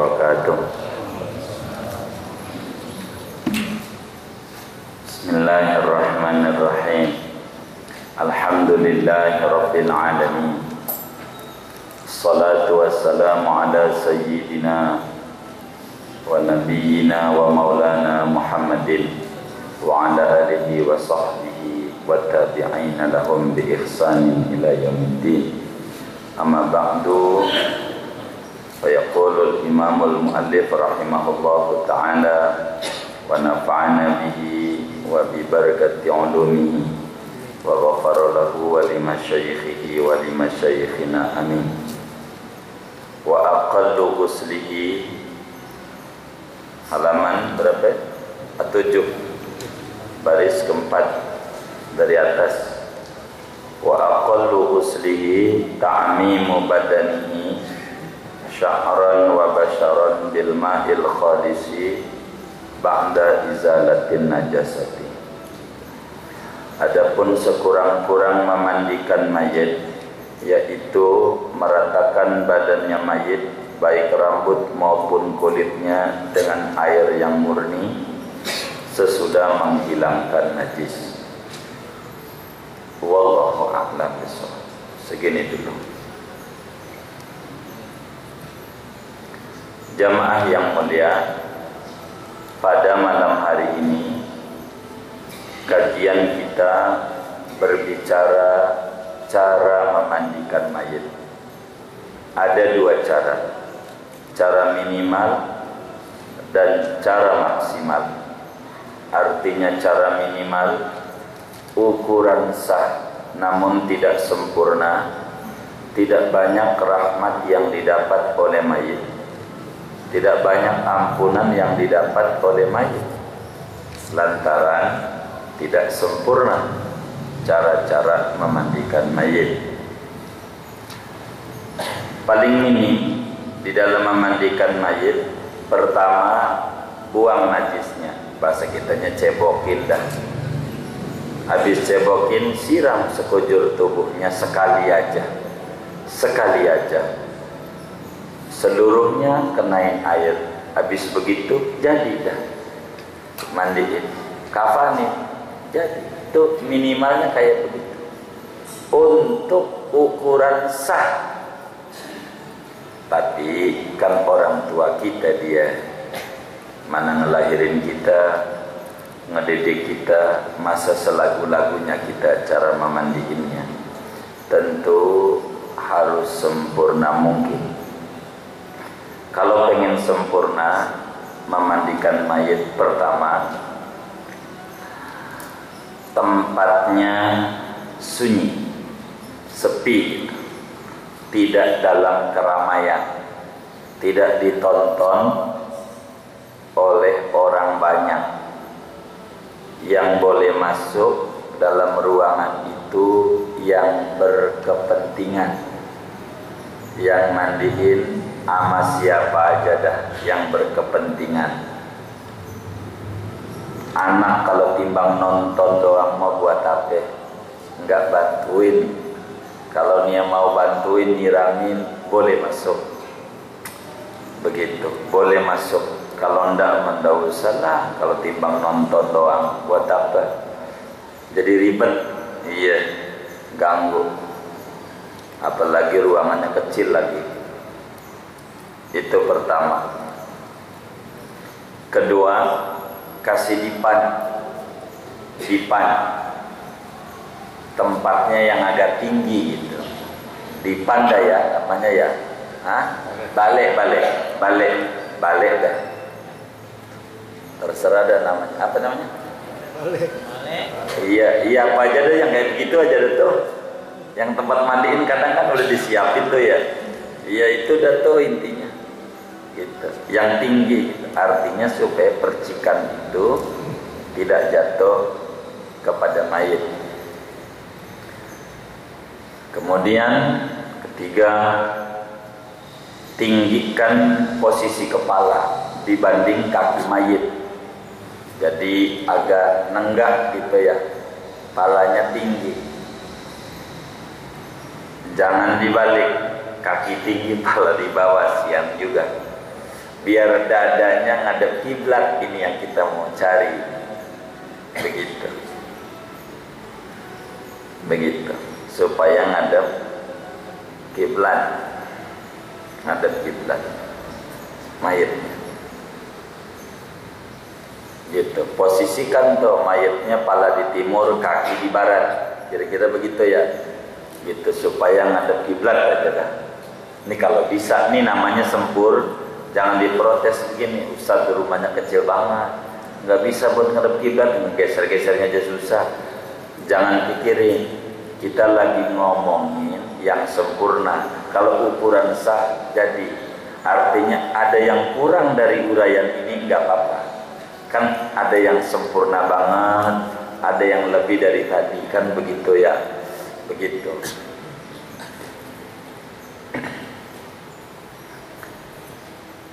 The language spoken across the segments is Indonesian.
wabarakatuh. Bismillahirrahmanirrahim. Alhamdulillahirabbil alamin. Assalatu wassalamu ala sayyidina wa nabiyyina wa maulana Muhammadin wa ala alihi wa sahbihi wa tabi'ina lahum bi ihsanin ila yaumiddin. Amma ba'du. Fa yaqulu al-imamul muallif rahimahullahu ta'ala wa nafa'ana bihi wa bi barakati ulumihi wa ghafara lahu wa li masyayikhihi wa li masyayikhina amin. Wa aqallu ghuslihi, halaman berapa? 7, baris keempat dari atas. Wa aqallu ghuslihi ta'mimu badanihi sya'ran wa basharan bil ma'il khalisi ba'da izalatin najasati. Adapun sekurang-kurang memandikan mayit, yaitu meratakan badannya mayit, baik rambut maupun kulitnya dengan air yang murni sesudah menghilangkan najis. Wallahu a'lam bishawab. Segini dulu. Jamaah yang mulia, pada malam hari ini kajian kita berbicara cara memandikan mayit. Ada 2 cara. Cara minimal dan cara maksimal. Artinya cara minimal ukuran sah namun tidak sempurna, tidak banyak rahmat yang didapat oleh mayit, tidak banyak ampunan yang didapat oleh mayit, lantaran tidak sempurna cara-cara memandikan mayit. Paling minim di dalam memandikan mayit, pertama buang najisnya, bahasa kitanya cebokin dah. Habis cebokin, siram sekujur tubuhnya sekali aja, seluruhnya kenain air. Habis begitu jadi dah mandiin, kafanin, jadi. Itu minimalnya kayak begitu untuk ukuran sah. Tapi kan orang tua kita, dia mana ngelahirin kita, ngedidik kita, masa selagu-lagunya kita cara memandiinnya, tentu harus sempurna mungkin. Kalau pengen sempurna memandikan mayit, pertama tempatnya sunyi, sepi, tidak dalam keramaian, tidak ditonton oleh orang banyak. Yang boleh masuk dalam ruangan itu yang berkepentingan, yang mandiin ama siapa aja dah yang berkepentingan. Anak kalau timbang nonton doang mau buat apa? Enggak bantuin. Kalau dia mau bantuin nyiramin, boleh masuk. Begitu, boleh masuk. Kalau enggak usah lah. Kalau timbang nonton doang, buat apa? Jadi ribet. Iya, ganggu. Apalagi ruangannya kecil lagi. Itu pertama. Kedua, kasih dipan. Tempatnya yang agak tinggi gitu. Dipan dah ya, namanya ya. Balik dah. Terserah dah namanya. Apa namanya? Balik. Iya apa aja deh yang kayak begitu aja deh tuh. Yang tempat mandiin kadang kan udah disiapin tuh ya. Iya itu dah tuh intinya. Gitu. Yang tinggi gitu. Artinya supaya percikan itu tidak jatuh kepada mayit. Kemudian ketiga, tinggikan posisi kepala dibanding kaki mayit. Jadi agak nenggak gitu ya, palanya tinggi. Jangan dibalik, kaki tinggi pala di bawah, siang juga. biar dadanya ngadep kiblat. Ini yang kita mau cari. Begitu supaya ngadep kiblat, mayitnya. Gitu. Posisikan tuh mayitnya pala di timur, kaki di barat. Kira-kira begitu ya. Gitu supaya ngadep kiblat aja dah. Ini kalau bisa, ini namanya sempur. Jangan diprotes begini, Ustaz rumahnya kecil banget, nggak bisa buat ngadep kiblat, geser-gesernya aja susah. Jangan pikirin, kita lagi ngomongin yang sempurna. Kalau ukuran sah jadi, artinya ada yang kurang dari uraian ini nggak apa-apa. Kan ada yang sempurna banget, ada yang lebih dari tadi, kan begitu ya. Begitu.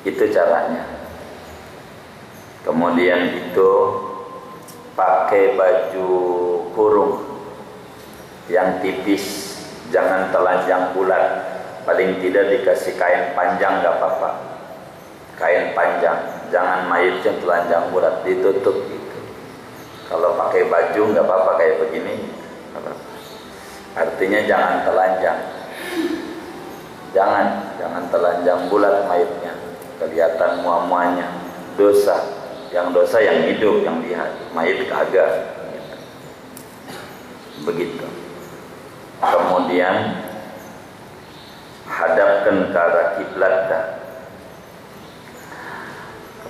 Itu caranya. Kemudian itu pakai baju kurung yang tipis, jangan telanjang bulat. Paling tidak dikasih kain panjang nggak apa-apa. Kain panjang, jangan mayitnya telanjang bulat, ditutup gitu. Kalau pakai baju nggak apa-apa kayak begini. Artinya jangan telanjang. Jangan telanjang bulat mayitnya. Kelihatan muam-muanya, dosa. Yang dosa yang hidup, yang lihat, mayit kagak. Begitu. Kemudian hadapkan ke arah kiblat.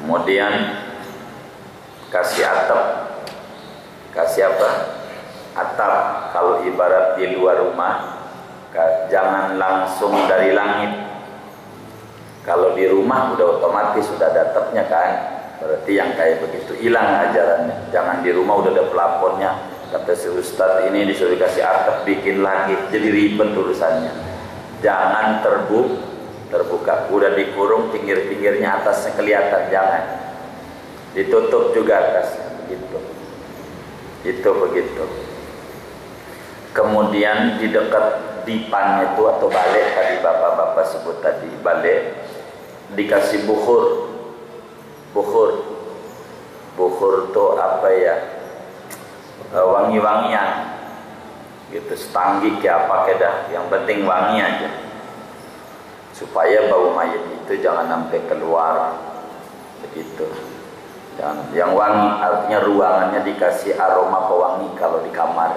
Kemudian kasih atap. Kasih apa? Atap. Kalau ibarat di luar rumah, jangan langsung dari langit. Kalau di rumah udah otomatis sudah ada atapnya kan, berarti yang kayak begitu hilang ajarannya. Jangan di rumah udah ada pelafonnya, kata si Ustadz ini disuruh kasih atap, bikin lagi, jadi ribet urusannya. Jangan terbuka, udah dikurung pinggir-pinggirnya, atasnya kelihatan, jangan. Ditutup juga atasnya, begitu. Itu begitu. Kemudian di dekat dipannya itu atau balik, tadi bapak-bapak sebut tadi balik, dikasih bukhur tuh apa ya, wangi-wangian gitu, setanggi kayak apa dah, yang penting wangi aja supaya bau mayit itu jangan sampai keluar. Begitu. Jangan, yang wangi artinya ruangannya dikasih aroma pewangi kalau di kamar.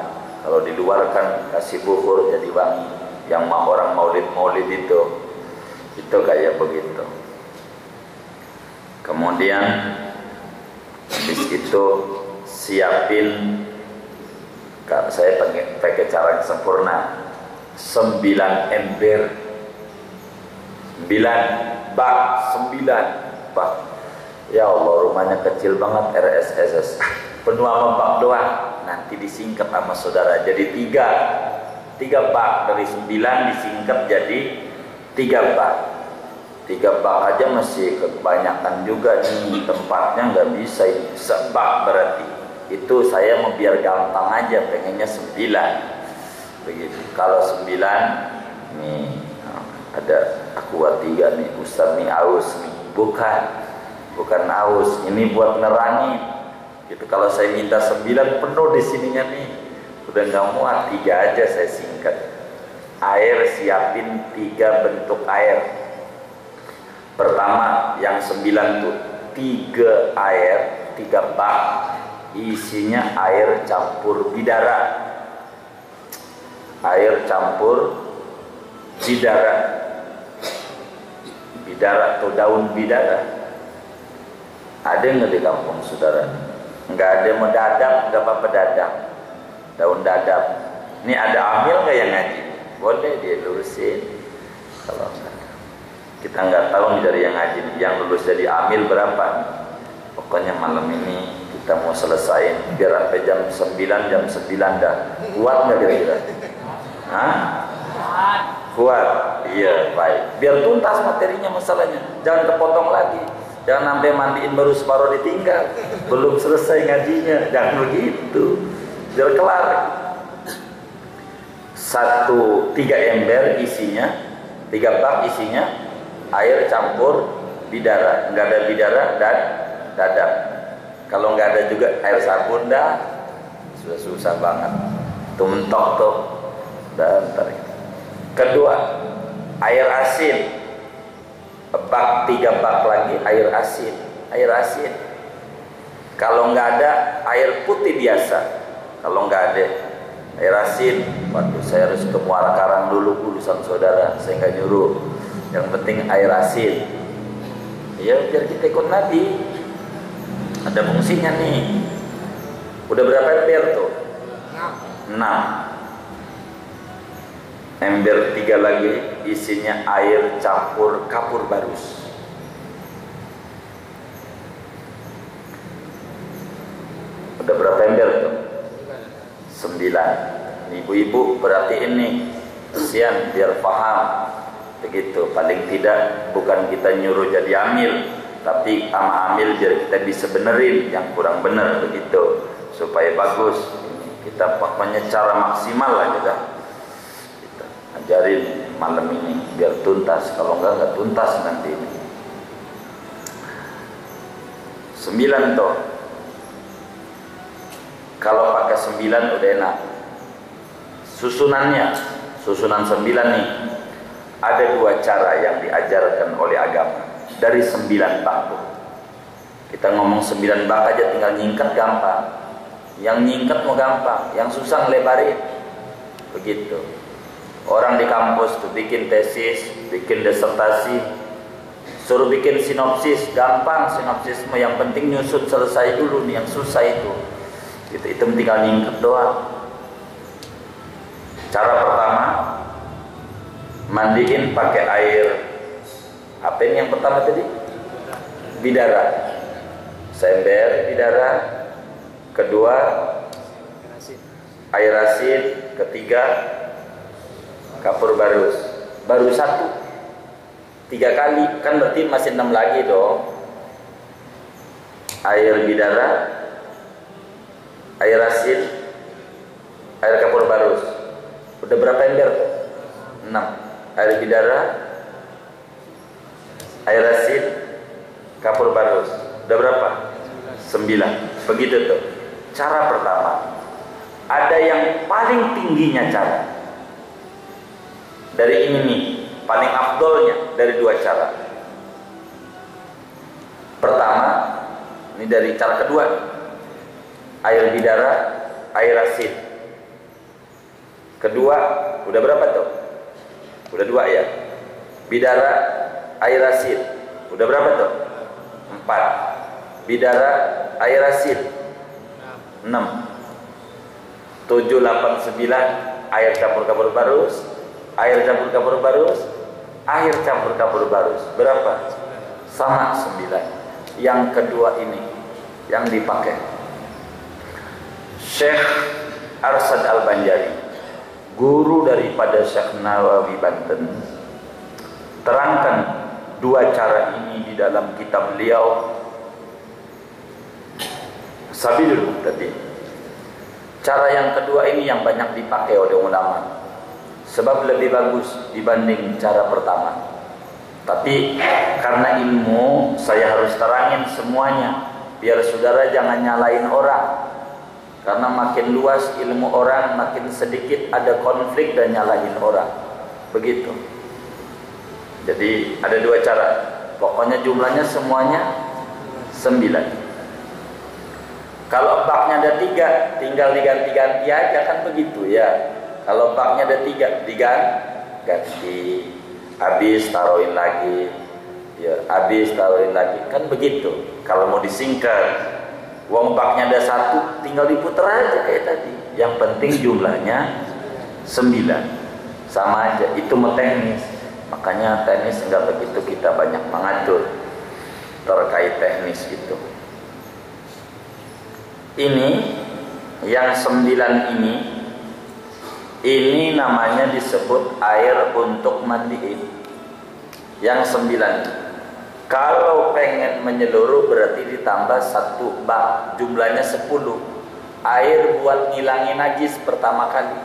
Kalau di luar kan kasih bukhur jadi wangi. Yang orang maulid itu kayak begitu. Kemudian habis itu siapin, saya pakai cara yang sempurna, 9 ember, 9 bak. Ya Allah, rumahnya kecil banget, RSSS penuh sama bak doang, nanti disingkat sama saudara jadi 3 bak, dari 9 disingkat jadi 3 bak. 3 bak aja masih kebanyakan juga nih, tempatnya nggak bisa ini, sebak berarti. Itu saya mau biar gampang aja, pengennya 9. Begitu. Kalau 9 nih ada Aqua 3 nih, Ustaz nih aus nih. Bukan aus, ini buat nerangi. Gitu. Kalau saya minta 9 penuh di sininya nih, udah nggak muat, 3 aja saya singkat. Air siapin 3 bentuk air. Pertama yang 9 tuh 3 air, 3 bak, isinya air campur bidara. Air campur bidara. Bidara atau daun bidara. Ada nggak di kampung saudara? Nggak ada, mau dadap, nggak apa-apa dadap. Daun dadap. Ini ada amil nggak yang ngaji? Boleh dia lurusin. Kalau enggak, kita nggak tahu nih dari yang ngaji, yang lulus jadi amil berapa. Pokoknya malam ini kita mau selesaiin biar sampai jam 9 dah. Kuat nggak kira-kira? Hah? Kuat. Iya, baik. Biar tuntas materinya masalahnya. Jangan kepotong lagi. Jangan sampai mandiin baru separuh ditinggal, belum selesai ngajinya. Jangan begitu. Biar kelar. 3 ember isinya, 3 bak isinya air campur bidara. Nggak ada bidara dan dadap. Kalau nggak ada juga air sabun dah sudah susah banget. Tuh mentok tuh. Dan tarik. Kedua, air asin. Bak 3 bak lagi air asin. Air asin. Kalau nggak ada air putih biasa. Kalau nggak ada air asin, waduh saya harus ke Muara Karang dulu urusan saudara. Saya nggak nyuruh. Yang penting air asin. Ya biar kita ikut Nabi. Ada fungsinya nih. Udah berapa ember tuh? 6. Ember 3 lagi isinya air campur kapur barus. Udah berapa ember tuh? 9. Ibu-ibu berarti ini kesian biar paham. Begitu, paling tidak bukan kita nyuruh jadi amil, tapi sama amil biar kita bisa benerin yang kurang bener begitu, supaya bagus. Kita pokoknya cara maksimal lah kita ajarin malam ini biar tuntas. Kalau enggak tuntas nanti ini. 9 toh. Kalau pakai 9 udah enak. Susunan 9 nih. Ada 2 cara yang diajarkan oleh agama dari 9 bak tuh. Kita ngomong 9 bak aja tinggal nyingkat gampang. Yang nyingkat mau gampang, yang susah ngelebarin. Begitu. Orang di kampus tuh bikin tesis, bikin disertasi, suruh bikin sinopsis, gampang sinopsis, yang penting nyusun selesai dulu nih, yang susah itu. Itu tinggal nyingkat doang. Cara pertama, mandiin pakai air. Apa ini yang pertama tadi? Bidara. Seember bidara. Kedua, air asin. Ketiga, kapur barus. Baru 1. 3 kali, kan berarti masih 6 lagi dong. Air bidara, air asin, air kapur barus. Udah berapa ember? 6. Air bidara, air asin, kapur barus. Udah berapa? 9. Begitu tuh. Cara pertama. Ada yang paling tingginya cara. Dari ini nih, paling afdolnya dari 2 cara. Pertama, ini dari cara kedua. Air bidara, air asin. Kedua, udah berapa tuh? Udah 2 ya. Bidara, air asin. Udah berapa tuh? 4. Bidara, air asin. 6. 7, 8, 9 air campur kapur barus. Air campur kapur barus. Air campur kapur barus. Berapa? Sama 9. Yang kedua ini yang dipakai Syekh Arsad Al-Banjari, guru daripada Syekh Nawawi Banten, terangkan 2 cara ini di dalam kitab beliau Sabilul Muqtadin. Cara yang kedua ini yang banyak dipakai oleh ulama, sebab lebih bagus dibanding cara pertama. Tapi karena ilmu, saya harus terangin semuanya, biar saudara jangan nyalain orang. Karena makin luas ilmu orang, makin sedikit ada konflik dan nyalahin orang. Begitu. Jadi ada 2 cara. Pokoknya jumlahnya semuanya 9. Kalau baknya ada 3, tinggal diganti-ganti aja, kan begitu ya. Kalau baknya ada 3, diganti. Habis taruhin lagi, ya habis taruhin lagi, kan begitu. Kalau mau disingkat, uang baknya ada 1, tinggal diputar aja kayak tadi. Yang penting jumlahnya 9. Sama aja, itu mau teknis. Makanya teknis enggak begitu kita banyak mengatur terkait teknis gitu. Ini yang 9 ini namanya disebut air untuk mandiin. Yang 9. Kalau pengen menyeluruh berarti ditambah 1 bak, jumlahnya 10. Air buat ngilangin najis pertama kali.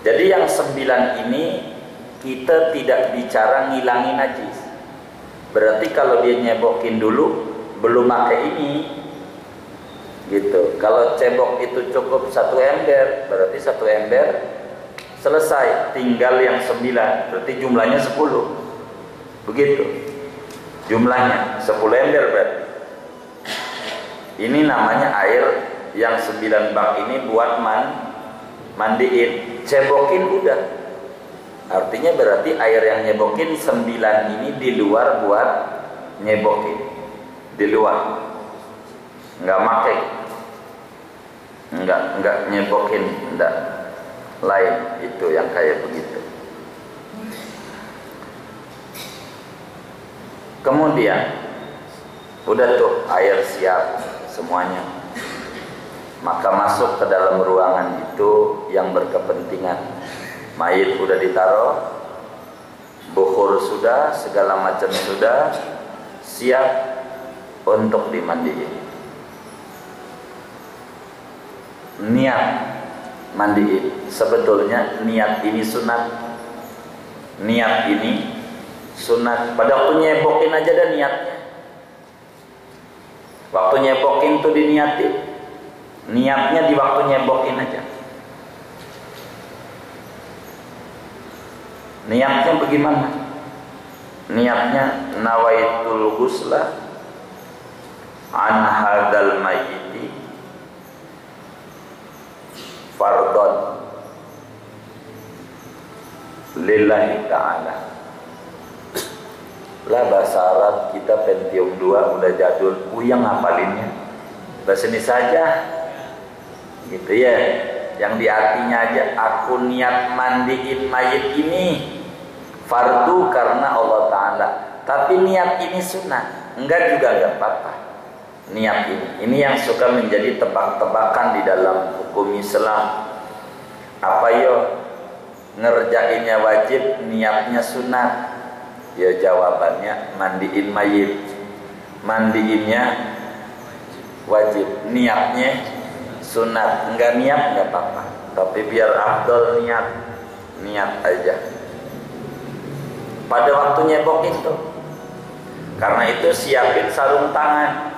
Jadi yang 9 ini kita tidak bicara ngilangin najis. Berarti kalau dia nyebokin dulu belum pakai ini, gitu. Kalau cebok itu cukup 1 ember, berarti 1 ember selesai. Tinggal yang 9, berarti jumlahnya 10. Begitu. Jumlahnya 10 ember berarti. Ini namanya air yang 9 bak ini buat mandiin. Cebokin udah. Artinya berarti air yang nyebokin 9 ini di luar buat nyebokin. Di luar. Enggak pakai. Enggak nyebokin, enggak. Lain itu yang kayak begitu. Kemudian udah tuh air siap semuanya. Maka masuk ke dalam ruangan itu yang berkepentingan. Mayit udah ditaruh, bukhur sudah, segala macam sudah, siap untuk dimandiin. Niat mandiin, sebetulnya niat ini sunat. Niat ini sunat. Pada waktu nyebokin aja ada niatnya. Waktu nyebokin tuh diniatin. Niatnya di waktu nyebokin aja. Niatnya bagaimana? Niatnya nawaitul ghusla an hadzal mayyiti fardhan lillahi ta'ala. Lah bahasa Arab kita Pentium 2 udah jadul, uyang ngapalinnya. Bahasa ini saja. Gitu ya. Yang di artinya aja, aku niat mandiin mayit ini fardu karena Allah Ta'ala, tapi niat ini sunnah. Enggak juga enggak apa-apa. Niat ini yang suka menjadi tebak-tebakan di dalam hukum Islam. Apa yo? Ngerjainnya wajib, niatnya sunnah. Ya jawabannya mandiin mayit. Mandiinnya wajib, niatnya sunat. Enggak niat enggak apa-apa, tapi biar afdol niat aja pada waktu nyebok itu. Karena itu siapin sarung tangan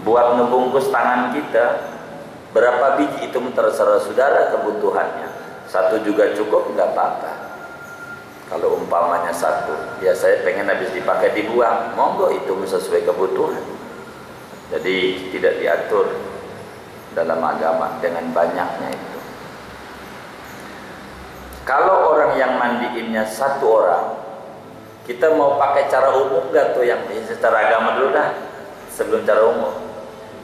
buat ngebungkus tangan kita. Berapa biji itu terserah saudara kebutuhannya. 1 juga cukup enggak apa-apa. Kalau umpamanya 1, ya saya pengen habis dipakai dibuang, monggo, itu sesuai kebutuhan. Jadi tidak diatur dalam agama dengan banyaknya itu. Kalau orang yang mandiinnya 1 orang, kita mau pakai cara umum nggak tuh, yang secara agama dulu dah sebelum cara umum.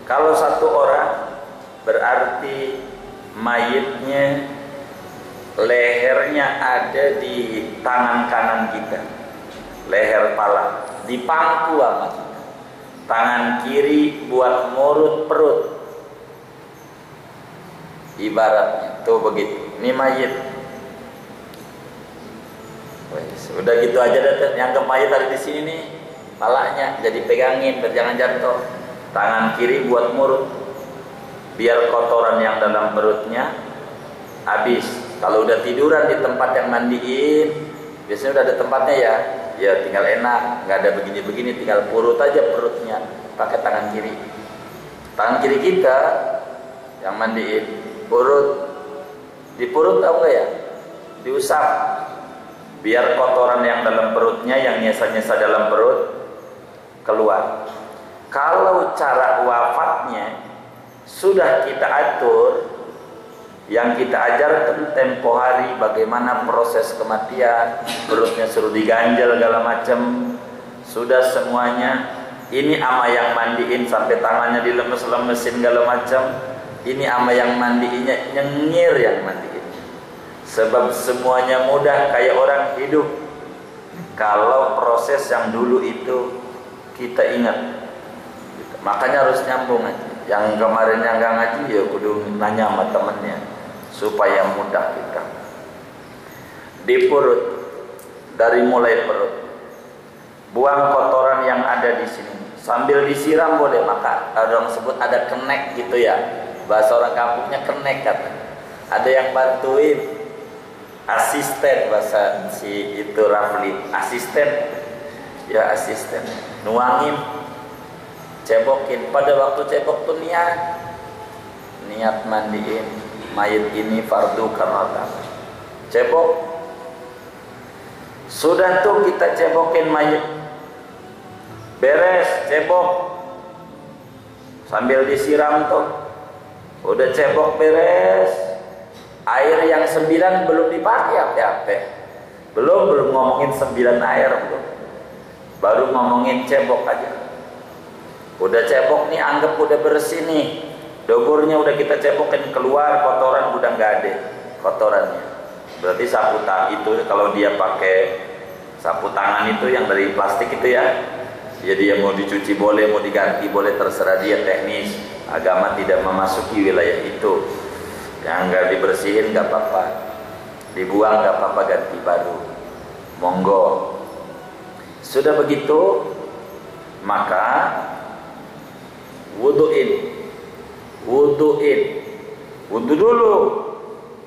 Kalau 1 orang berarti mayitnya lehernya ada di tangan kanan kita, leher pala, di pangku sama kita. Tangan kiri buat ngurut perut, ibaratnya tuh begitu. Ini mayit. Udah gitu aja dah, yang ke mayit ada di sini nih, palanya jadi pegangin biar jangan jatuh. Tangan kiri buat ngurut, biar kotoran yang dalam perutnya habis. Kalau udah tiduran di tempat yang mandiin, biasanya udah ada tempatnya ya tinggal enak, nggak ada begini-begini, tinggal purut aja perutnya pakai tangan kiri. Tangan kiri kita yang mandiin, purut, dipurut tahu nggak ya? Diusap, biar kotoran yang dalam perutnya, yang nyesa-nyesa dalam perut keluar. Kalau cara wafatnya sudah kita atur, yang kita ajarkan tempo hari bagaimana proses kematian, perutnya suruh diganjel segala macam, sudah semuanya. Ini ama yang mandiin sampai tangannya dilemes-lemesin segala macam. Ini ama yang mandiinnya nyengir yang mandiin. Sebab semuanya mudah kayak orang hidup. Kalau proses yang dulu itu kita ingat, makanya harus nyambung aja. Yang kemarin yang nggak ngaji ya kudu nanya sama temennya supaya mudah kita. Di perut, dari mulai perut, buang kotoran yang ada di sini. Sambil disiram boleh, maka ada orang sebut ada kenek gitu ya. Bahasa orang kampungnya kenek kata. Ada yang bantuin, asisten bahasa si itu Rafli, asisten ya asisten nuangin, cebokin. Pada waktu cebok tuh niat mandiin mayit ini fardu karena cebok. Sudah tuh kita cebokin mayit, beres cebok sambil disiram tuh, udah cebok beres, air yang 9 belum dipakai apa-apa, belum ngomongin 9 air belum, baru ngomongin cebok aja. Udah cebok nih, anggap udah bersih nih, doburnya udah kita cebokin, keluar kotoran udah nggak ada kotorannya. Berarti sapu tangan itu kalau dia pakai sapu tangan itu yang dari plastik itu ya, jadi dia mau dicuci boleh, mau diganti boleh, terserah dia teknis. Agama tidak memasuki wilayah itu. Yang nggak dibersihin nggak apa-apa, dibuang nggak apa-apa, ganti baru, monggo. Sudah begitu maka wuduin, wudu dulu,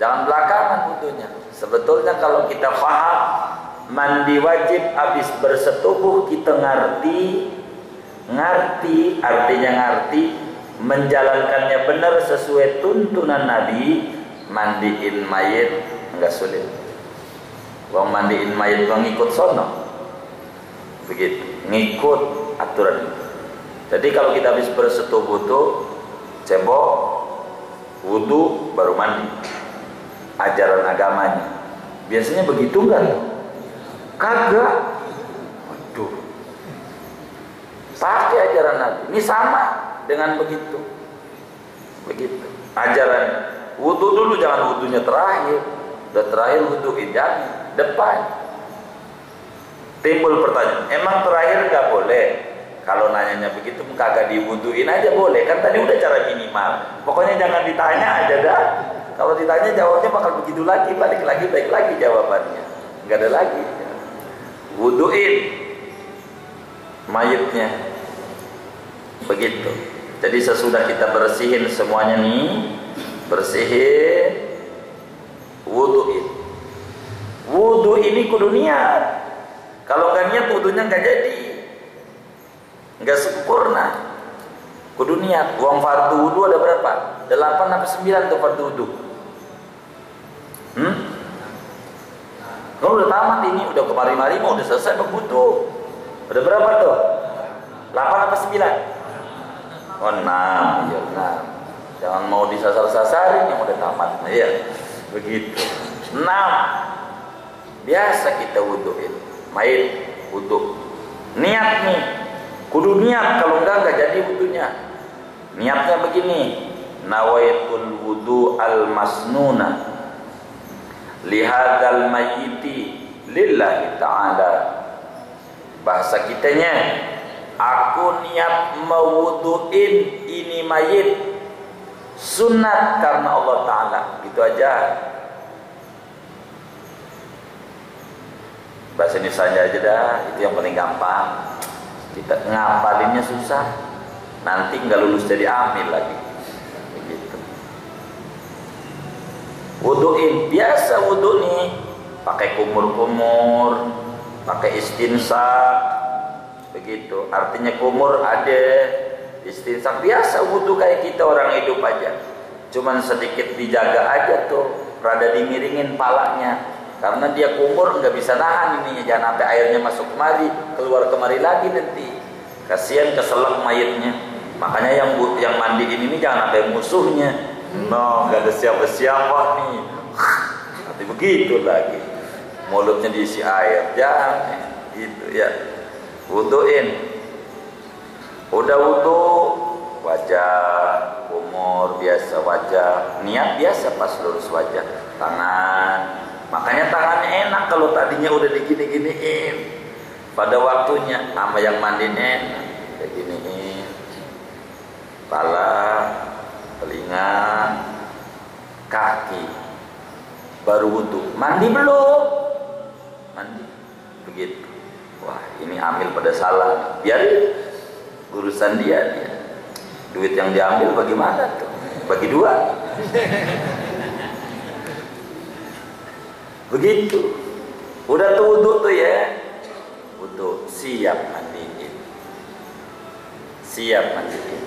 jangan belakangan wudunya. Sebetulnya kalau kita paham mandi wajib habis bersetubuh, kita ngerti artinya ngerti, menjalankannya benar sesuai tuntunan Nabi. Mandiin mayit enggak sulit. Wong mandiin mayit ngikut sono, begitu, ngikut aturan itu. Jadi kalau kita habis bersetubuh tuh cebok, wudu, baru mandi. Ajaran agamanya biasanya begitu kan? Kagak. Waduh, pakai ajaran Nabi. Ini sama dengan begitu ajaran. Wudu dulu, jangan wudunya terakhir. Udah terakhir wuduin jangan depan. Timbul pertanyaan, emang terakhir nggak boleh? Kalau nanyanya begitu, kagak diwuduin aja boleh kan? Tadi udah cara minimal. Pokoknya jangan ditanya aja dah. Kalau ditanya jawabnya bakal begitu lagi, balik lagi jawabannya. Nggak ada lagi. Wuduin mayitnya, begitu. Jadi sesudah kita bersihin semuanya nih, bersihin, wuduin. Wudu ini kudu niat. Kalau nggak niat wudunya nggak jadi, nggak sempurna. Kudu niat. Uang fardu wudu ada berapa? 8 sampai 9 tuh fardu wudu. Kalau udah tamat ini, udah kemari-mari mau udah selesai begitu. Udah berapa tuh? 8 apa 9? Oh 6, ya 6. Jangan mau disasar-sasarin yang udah tamat. Nah, iya, begitu. 6. Biasa kita wuduin. Mayit wudu. Niat nih. Kudu niat, kalau enggak jadi wudunya. Niatnya begini. Nawaitul wudu al-masnuna lihadzal mayyiti lillahi ta'ala. Bahasa kitanya, aku niat mewuduin ini mayit sunat karena Allah Ta'ala. Gitu aja. Bahasa Indonesia aja dah, itu yang paling gampang. Kita ngapalinnya susah, nanti nggak lulus jadi amil lagi. Begitu. Wuduin, biasa wudu nih, pakai kumur-kumur, pakai istinsak, begitu. Artinya kumur ada, istinsak biasa wudu kayak kita orang hidup aja. Cuman sedikit dijaga aja tuh, rada dimiringin palanya, karena dia kumur nggak bisa nahan ininya, jangan sampai airnya masuk kemari, keluar kemari lagi nanti. Kasihan keselak mayitnya. Makanya yang mandiin ini jangan sampai musuhnya. No, nggak ada siapa-siapa nih. Nanti begitu lagi, mulutnya diisi air, jangan gitu ya. Wuduin, udah wudu, wajah, kumur biasa wajah, niat biasa pas lurus wajah, tangan. Makanya tangannya enak kalau tadinya udah digini-giniin. Pada waktunya sama yang mandiin enak, kayak giniin. Kepala, telinga, kaki, baru wudu. Mandi belum? Mandi, begitu. Wah, ini ambil pada salah. Biarin, urusan dia. Duit yang diambil bagaimana tuh? Bagi 2. Begitu. Udah tuh wudu tuh ya. Butuh siap mandiin. Siap mandiin.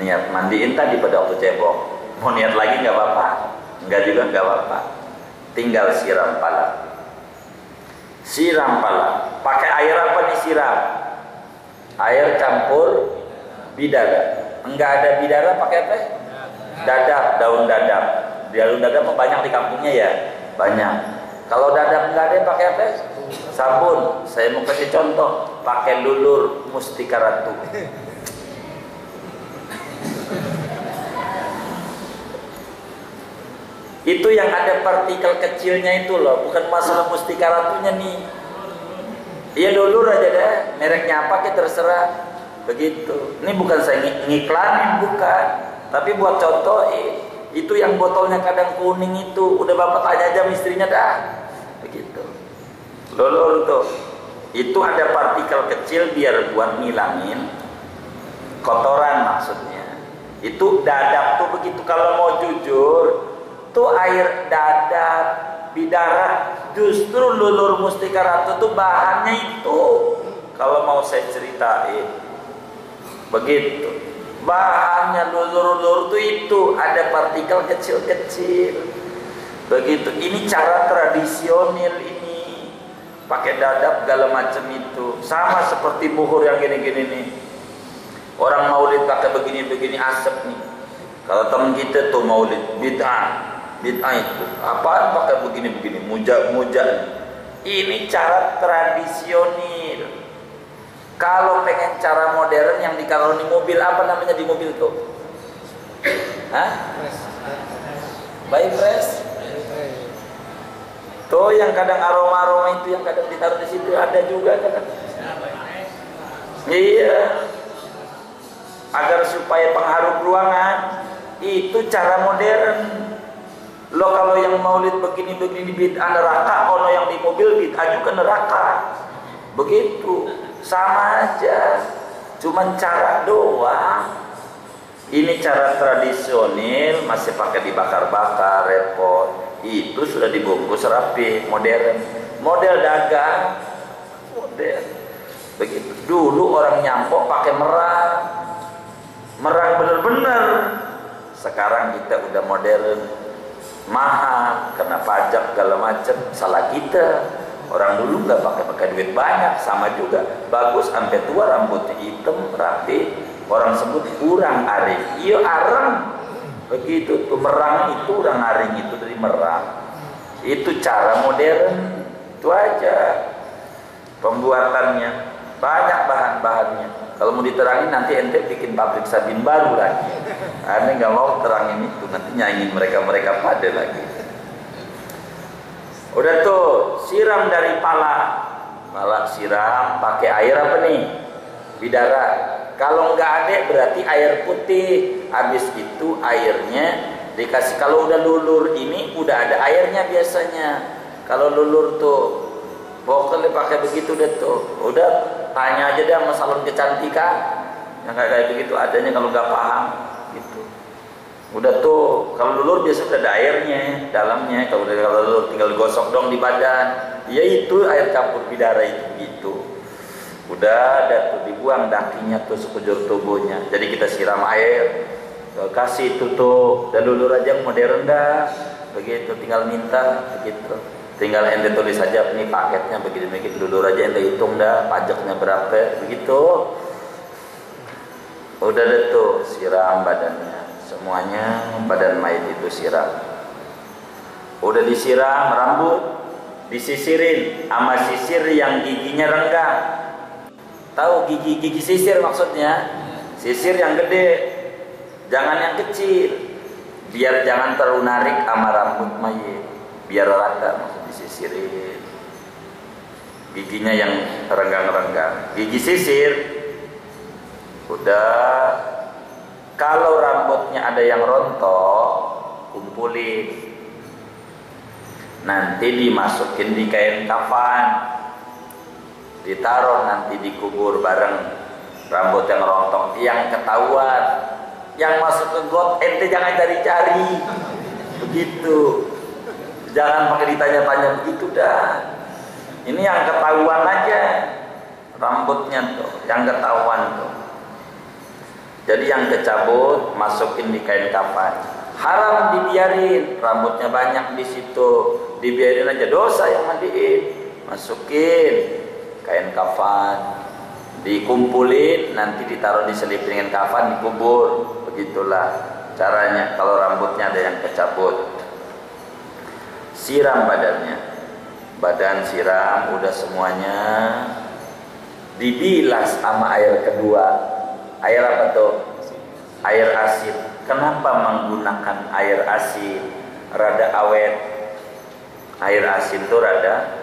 Niat mandiin tadi pada waktu cebok. Mau niat lagi nggak apa-apa. Enggak juga nggak apa-apa. Tinggal siram pala. Siram pala. Pakai air apa nih siram? Air campur bidara. Enggak ada bidara pakai apa? Dadap, daun dadap. Daun dadap banyak di kampungnya ya? Banyak. Kalau dadap enggak ada pakai apa? Sabun. Saya mau kasih contoh, pakai lulur mustika ratu. Itu yang ada partikel kecilnya itu loh, bukan masalah mustika ratunya nih. Iya lulur aja deh, mereknya apa kita terserah. Begitu. Ini bukan saya ngiklanin, bukan. Tapi buat contoh, itu yang botolnya kadang kuning itu, udah bapak tanya aja istrinya dah. Begitu. Lulur tuh. Itu ada partikel kecil biar buat ngilangin kotoran maksudnya. Itu dadap tuh begitu. Kalau mau jujur, tuh air dadap, bidara, justru lulur mustika ratu tuh bahannya itu. Kalau mau saya ceritain, begitu. Bahannya lulur-lulur tuh itu ada partikel kecil-kecil. Begitu. Ini cara tradisional ini. Pakai dadap segala macam itu. Sama seperti buhur yang gini-gini nih. Orang maulid pakai begini-begini asap nih. Kalau teman kita tuh maulid bid'ah itu apaan pakai begini-begini muja-muja. Ini cara tradisional. Kalau pengen cara modern yang ditaruh di mobil, apa namanya di mobil tuh? Hah? By fresh. Tuh yang kadang aroma-aroma itu yang kadang ditaruh di situ ada juga kadang. Iya. Agar supaya pengharum ruangan. Itu cara modern. Lo kalau yang maulid begini-begini bid'ah neraka, ono yang di mobil bid'ah juga neraka. Begitu, sama aja. Cuman cara doang. Ini cara tradisional, masih pakai dibakar-bakar, repot. Itu sudah dibungkus rapi, modern. Model dagang, modern. Begitu. Dulu orang nyampok pakai merang. Merang bener-bener. Sekarang kita udah modern. Mahal, kena pajak segala macam, salah kita. Orang dulu nggak pakai duit banyak, sama juga bagus sampai tua rambutnya hitam rapi. Orang sebut kurang aring, iya arang. Begitu tuh merang itu orang aring itu dari merang. Itu cara modern, itu aja pembuatannya. Banyak bahan-bahannya. Kalau mau diterangin nanti ente bikin pabrik sabin baru lagi. Ane nggak mau terangin itu, nanti nyaingin mereka pada lagi. Udah tuh, siram dari pala siram, pakai air apa nih? Bidara. Kalau nggak ada berarti air putih. Habis itu airnya dikasih. Kalau udah lulur ini udah ada airnya biasanya. Kalau lulur tuh, pokoknya pakai begitu deh tuh. Udah tanya aja deh sama salon kecantikan yang kayak begitu adanya kalau nggak paham gitu. Udah tuh kalau lulur biasa udah ada airnya dalamnya. Kalau lulur tinggal gosok dong di badan. Ya itu air campur bidara itu gitu. Udah ada tuh dibuang dakinya tuh sekujur tubuhnya. Jadi kita siram air, kasih tutup. Dan lulur aja modern dah. Begitu tinggal minta begitu. Tinggal ente tulis saja ini paketnya begini-begini, lulur aja ente hitung dah pajaknya berapa begitu. Udah deh tuh siram badannya. Semuanya badan mayat itu siram. Udah disiram rambut, disisirin sama sisir yang giginya renggang. Tahu gigi sisir maksudnya? Sisir yang gede, jangan yang kecil. Biar jangan terlalu narik sama rambut mayat. Biar rata maksud disisirin. Giginya yang renggang-renggang. Gigi sisir. Udah. Kalau rambutnya ada yang rontok, kumpulin. Nanti dimasukin di kain kafan. Ditaruh nanti dikubur bareng rambut yang rontok. Yang ketahuan, yang masuk ke got ente jangan cari-cari. Begitu. Jangan pakai ditanya-tanya begitu dah. Ini yang ketahuan aja rambutnya tuh, yang ketahuan tuh. Jadi yang kecabut masukin di kain kafan. Haram dibiarin, rambutnya banyak di situ, dibiarin aja, dosa yang mandiin. Masukin kain kafan, dikumpulin, nanti ditaruh di selipingan kafan, dikubur. Begitulah caranya kalau rambutnya ada yang kecabut. Siram badannya, badan siram, udah semuanya. Dibilas sama air kedua. Air apa tuh? Air asin. Kenapa menggunakan air asin? Rada awet. Air asin tuh rada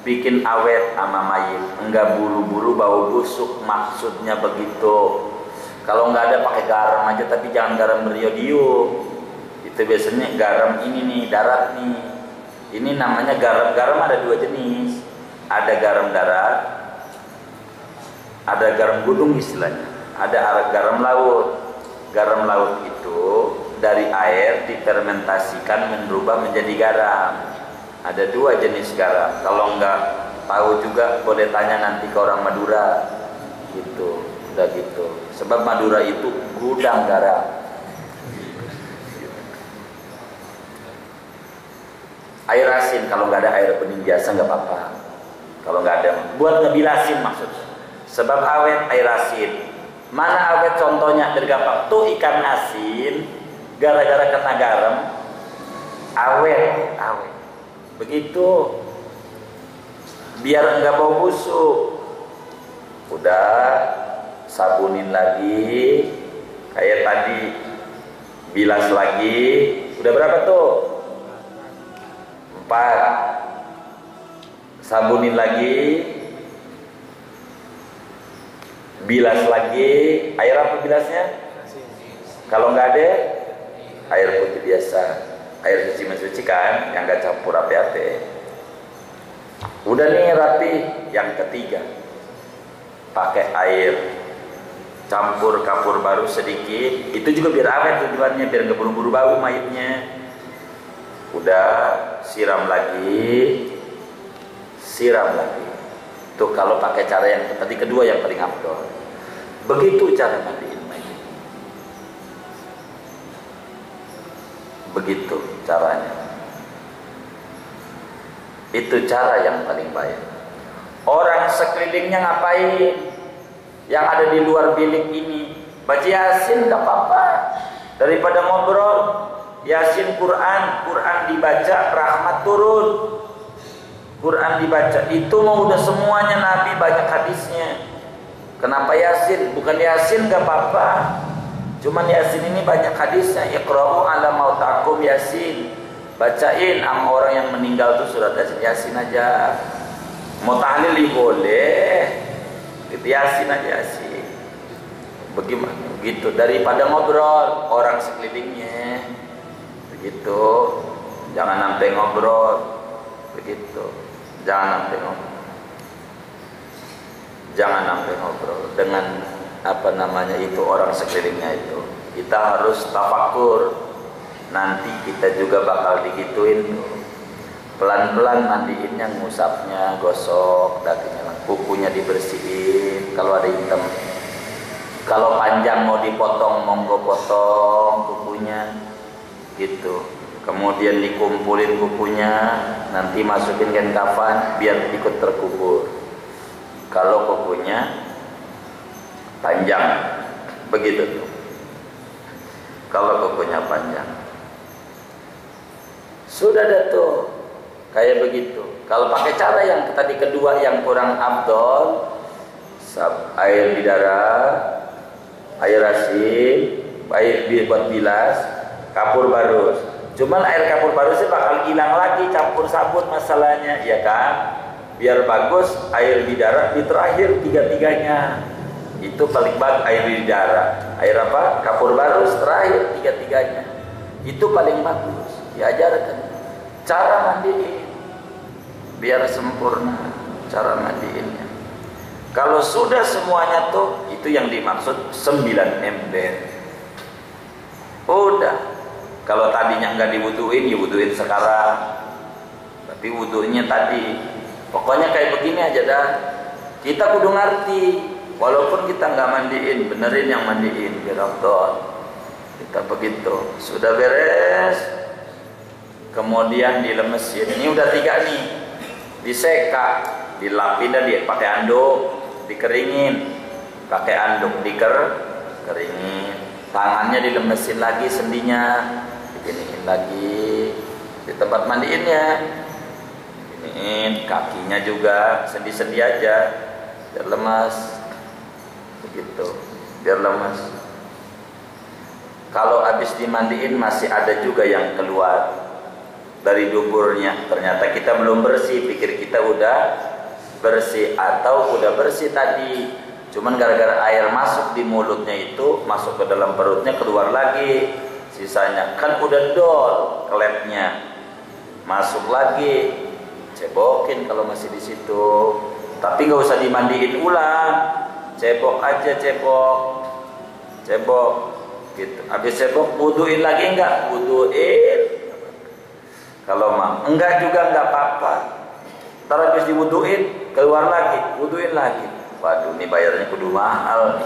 bikin awet sama mayit, enggak buru-buru bau busuk, maksudnya begitu. Kalau enggak ada pakai garam aja, tapi jangan garam beriodium. Itu biasanya garam ini nih, darat nih. Ini namanya garam. Garam ada dua jenis. Ada garam darat, ada garam gunung istilahnya. Ada garam laut. Garam laut itu dari air difermentasikan berubah menjadi garam. Ada dua jenis garam. Kalau enggak tahu juga boleh tanya nanti ke orang Madura. Gitu, udah gitu. Sebab Madura itu gudang garam. Air asin, kalau nggak ada air bening biasa nggak apa-apa. Kalau nggak ada, buat ngebilasin maksudnya. Sebab awet air asin. Mana awet contohnya tergampang? Tuh ikan asin, gara-gara kena garam, awet. Begitu, biar nggak bau busuk. Udah, sabunin lagi, kayak tadi, bilas lagi. Udah berapa tuh? 4. Sabunin lagi, bilas lagi. Air apa bilasnya? Kalau nggak ada, air putih biasa, air suci mensuci kan, yang nggak campur api-api. Udah nih rapi. Yang ketiga, pakai air campur kapur baru sedikit. Itu juga biar awet tujuannya, biar nggak buru-buru bau mayitnya. Udah, siram lagi. Tuh kalau pakai cara yang tadi kedua yang paling afdol. Begitu cara mandiin mayit. Begitu caranya. Itu cara yang paling baik. Orang sekelilingnya ngapain? Yang ada di luar bilik ini, baca Yasin gak apa-apa. Daripada ngobrol, Yasin Quran dibaca, rahmat turun. Quran dibaca, itu mau udah semuanya Nabi, banyak hadisnya. Kenapa Yasin? Bukan Yasin gak apa-apa, cuman Yasin ini banyak hadisnya. Iqra'u ala mautakum Yasin. Bacain sama orang yang meninggal tuh surat Yasin aja. Mau tahlil boleh, gitu, Yasin aja Yasin. Bagaimana? Begitu, daripada ngobrol orang sekelilingnya. Begitu, jangan sampai ngobrol. Begitu, jangan sampai ngobrol dengan apa namanya itu orang sekelilingnya itu. Kita harus tafakur. Nanti kita juga bakal digituin tuh. Pelan-pelan mandiinnya, ngusapnya, gosok dakinya, kukunya dibersihin kalau ada hitam. Kalau panjang mau dipotong, monggo potong kukunya gitu. Kemudian dikumpulin kukunya, nanti masukin kain kafan biar ikut terkubur. Kalau kukunya panjang, begitu tuh. Kalau kukunya panjang, sudah ada tuh, kayak begitu. Kalau pakai cara yang tadi kedua yang kurang afdol, air di darah, air asin, air buat bilas, kapur barus. Cuman air kapur barusnya bakal hilang lagi, campur sabun masalahnya, ya kan? Biar bagus air di darah di terakhir tiga-tiganya. Itu paling bagus air di darah. Air apa? Kapur barus terakhir tiga-tiganya. Itu paling bagus. Diajarkan cara mandiin biar sempurna cara mandiinnya. Kalau sudah semuanya tuh, itu yang dimaksud 9 ember. Udah. Kalau tadinya nggak diwuduin, ya wuduin sekarang. Tapi wudunya tadi Pokoknya kayak begini aja dah. Kita kudu ngerti, walaupun kita nggak mandiin, benerin yang mandiin biar afdol. Kita begitu, sudah beres, kemudian dilemesin. Ini udah 3 nih, diseka, dilapin dan dia pakai anduk, dikeringin, pakai anduk dikeringin. Tangannya dilemesin lagi, sendinya diginiin lagi di tempat mandiinnya. Kakinya juga sendi-sendi aja biar lemas, begitu, biar lemas. Kalau habis dimandiin masih ada juga yang keluar dari duburnya, ternyata kita belum bersih, pikir kita udah bersih atau udah bersih tadi, cuman gara-gara air masuk di mulutnya itu, masuk ke dalam perutnya, keluar lagi sisanya, kan udah dol kelepnya, masuk lagi, cebokin kalau masih di situ. Tapi nggak usah dimandiin ulang, cebok aja, cebok gitu. Habis cebok wuduin lagi enggak? Wuduin. Kalau enggak juga enggak apa-apa. Ntar habis diwuduin keluar lagi, wuduin lagi. Waduh, ini bayarnya kudu mahal.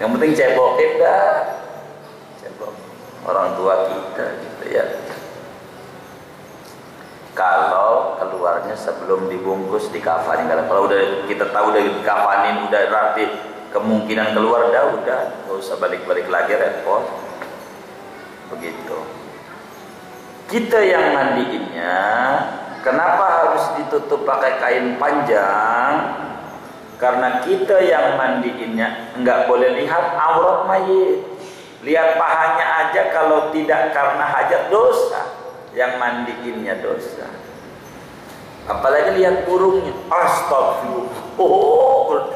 Yang penting cebokin dah, cebok. Orang tua kita gitu ya. Kalau keluarnya sebelum dibungkus dikafanin, kalau udah kita tahu udah dikafanin, udah rapi, kemungkinan keluar udah nggak usah balik-balik lagi, repot. Begitu. Kita yang mandiinnya, kenapa harus ditutup pakai kain panjang? Karena kita yang mandiinnya nggak boleh lihat aurat mayit. Lihat pahanya aja, kalau tidak karena hajat dosa. Yang mandiinnya dosa. Apalagi lihat burungnya, astagfirullah.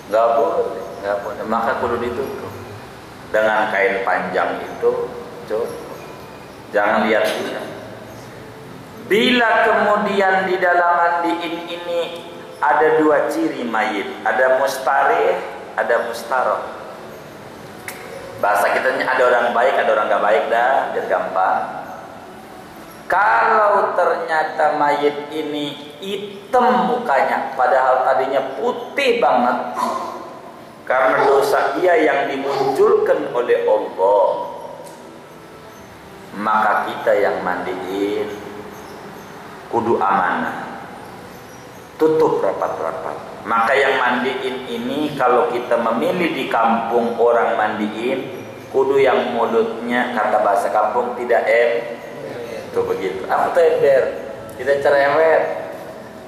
Nggak boleh. Maka kudu ditutup dengan kain panjang itu. Jangan lihat dia. Bila kemudian di dalam mandiin ini ada 2 ciri mayit, ada mustarih, ada mustaroh. Bahasa kitanya ada orang baik, ada orang nggak baik dah, biar gampang. Kalau ternyata mayit ini hitam mukanya, padahal tadinya putih banget, karena dosa dia yang dimunculkan oleh Allah, maka kita yang mandiin kudu amanah, tutup rapat-rapat. Maka yang mandiin ini, kalau kita memilih di kampung orang mandiin, kudu yang mulutnya, kata bahasa kampung, tidak itu begitu. Apa tuh ember? Tidak cerewet,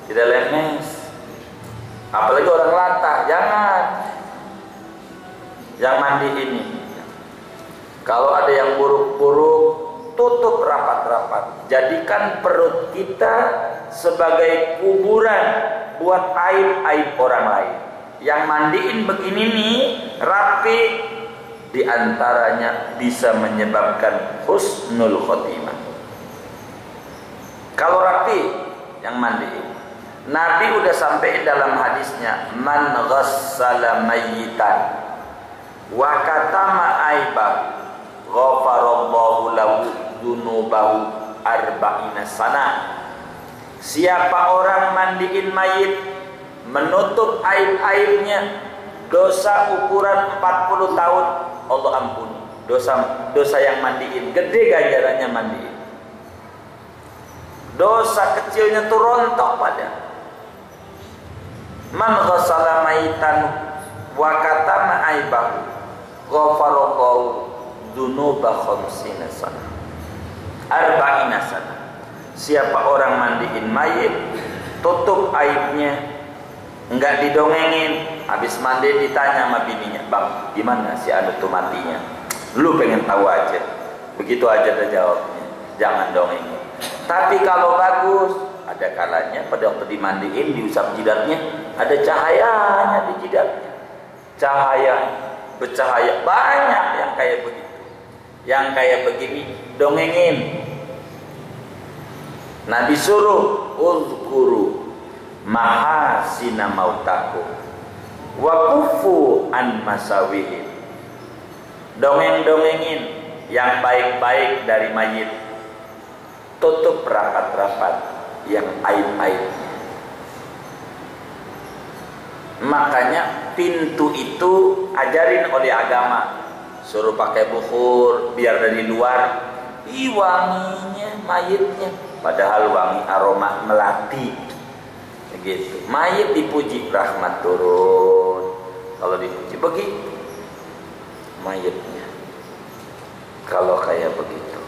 tidak lemes. Apalagi orang latah, jangan. Yang mandi ini, kalau ada yang buruk-buruk, tutup rapat-rapat. Jadikan perut kita sebagai kuburan buat aib-aib orang lain. Yang mandiin begini nih, rapi, diantaranya bisa menyebabkan husnul khotimah. Kalau rapi yang mandiin, Nabi udah sampai dalam hadisnya, man ghassala mayyitan wa katama aibah ghafarallahu lahu dzunubahu arba'ina sanah. Siapa orang mandiin mayit, menutup aib-aibnya, dosa ukuran 40 tahun Allah ampuni. Dosa yang mandiin, gede ganjarannya mandiin. Dosa kecilnya tuh rontok pada. Man ghassala mayitan wa katama aibahu ghafarallahu dzunuba khamsina sanah. Arba'ina sanah. Siapa orang mandiin mayit, tutup aibnya, enggak didongengin. Habis mandi ditanya sama bininya, bang, gimana si anu tuh matinya? Lu pengen tahu aja, begitu aja dia jawabnya, jangan dongengin. Tapi kalau bagus, ada kalanya pada waktu dimandiin, diusap jidatnya, ada cahayanya di jidatnya, cahaya bercahaya, banyak yang kayak begitu. Yang kayak begini dongengin. Nabi suruh uzkuru mahasina mautakum wa kufu an masawihim. Dongeng-dongengin yang baik-baik dari mayit, tutup rapat-rapat yang aib-aibnya. Makanya pintu itu ajarin oleh agama, suruh pakai bukhur biar dari luar wanginya mayitnya, padahal wangi aroma melati begitu. Mayit dipuji, rahmat turun kalau dipuji begitu. Mayitnya kalau kayak begitu,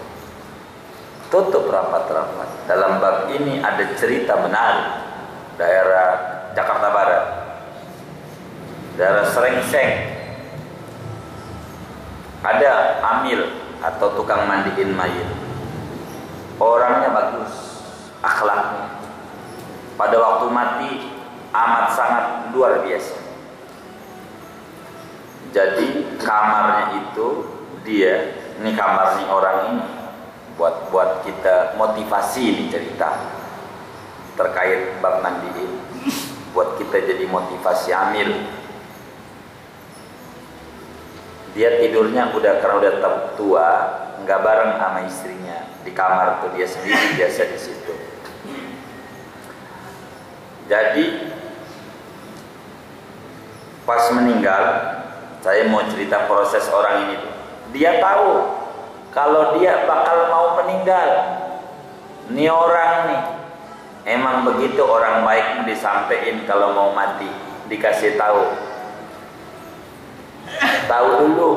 tutup rapat-rapat. Dalam bab ini ada cerita menarik. Daerah Jakarta Barat, daerah Srengseng, ada amil atau tukang mandiin mayit. Orangnya bagus, akhlaknya. Pada waktu mati amat sangat luar biasa. Jadi kamarnya itu dia, ini kamarnya orang ini, buat kita motivasi ini cerita terkait bab mandiin, buat kita jadi motivasi amil. Dia tidurnya karena udah tua, nggak bareng sama istrinya di kamar tuh, dia sendiri biasa di situ. Jadi pas meninggal, saya mau cerita proses orang ini. Dia tahu kalau dia bakal mau meninggal. Nih orang nih emang begitu, orang baik disampaikan kalau mau mati, dikasih tahu. Tahu dulu,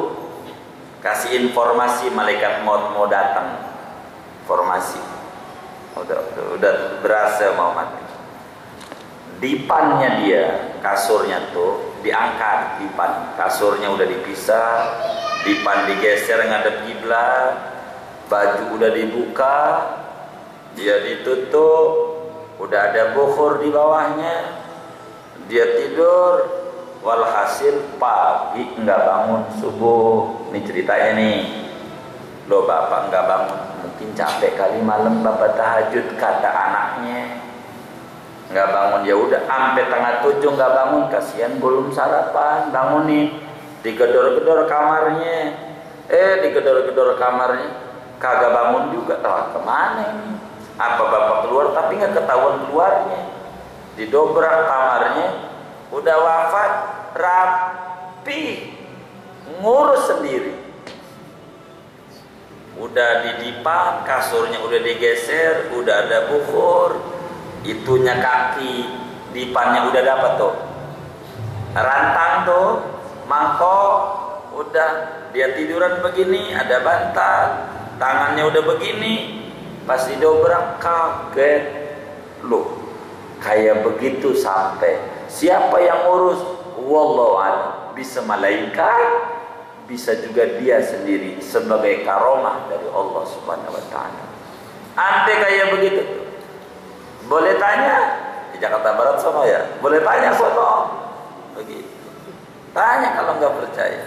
kasih informasi malaikat maut mau datang, informasi udah berasa mau mati. Dipannya dia, kasurnya tuh diangkat, dipan kasurnya udah dipisah, dipan digeser ngadep kiblat, baju udah dibuka, dia ditutup, udah ada bukhur di bawahnya, dia tidur. Walhasil pagi nggak bangun subuh. Ini ceritanya nih, loh bapak nggak bangun, mungkin capek kali malam bapak tahajud, kata anaknya. Nggak bangun, ya udah sampai tengah 7 nggak bangun, kasihan belum sarapan, bangunin. Digedor-gedor kamarnya, digedor-gedor kamarnya, kagak bangun juga. Kemana ini? Apa bapak keluar tapi nggak ketahuan keluarnya? Didobrak kamarnya, udah wafat, rapi, ngurus sendiri. Udah didipan, kasurnya udah digeser, udah ada bukhur, itunya kaki, dipannya udah dapat tuh, rantang tuh, mangkok, udah dia tiduran begini, ada bantal, tangannya udah begini, pas didobrak kaget, loh kayak begitu sampai siapa yang ngurus? Wallahu a'lam. Bisa malaikat, bisa juga dia sendiri sebagai karomah dari Allah Subhanahu wa taala. Andai kayak begitu, boleh tanya di Jakarta Barat sono ya, boleh tanya sono. Begitu. Tanya kalau nggak percaya.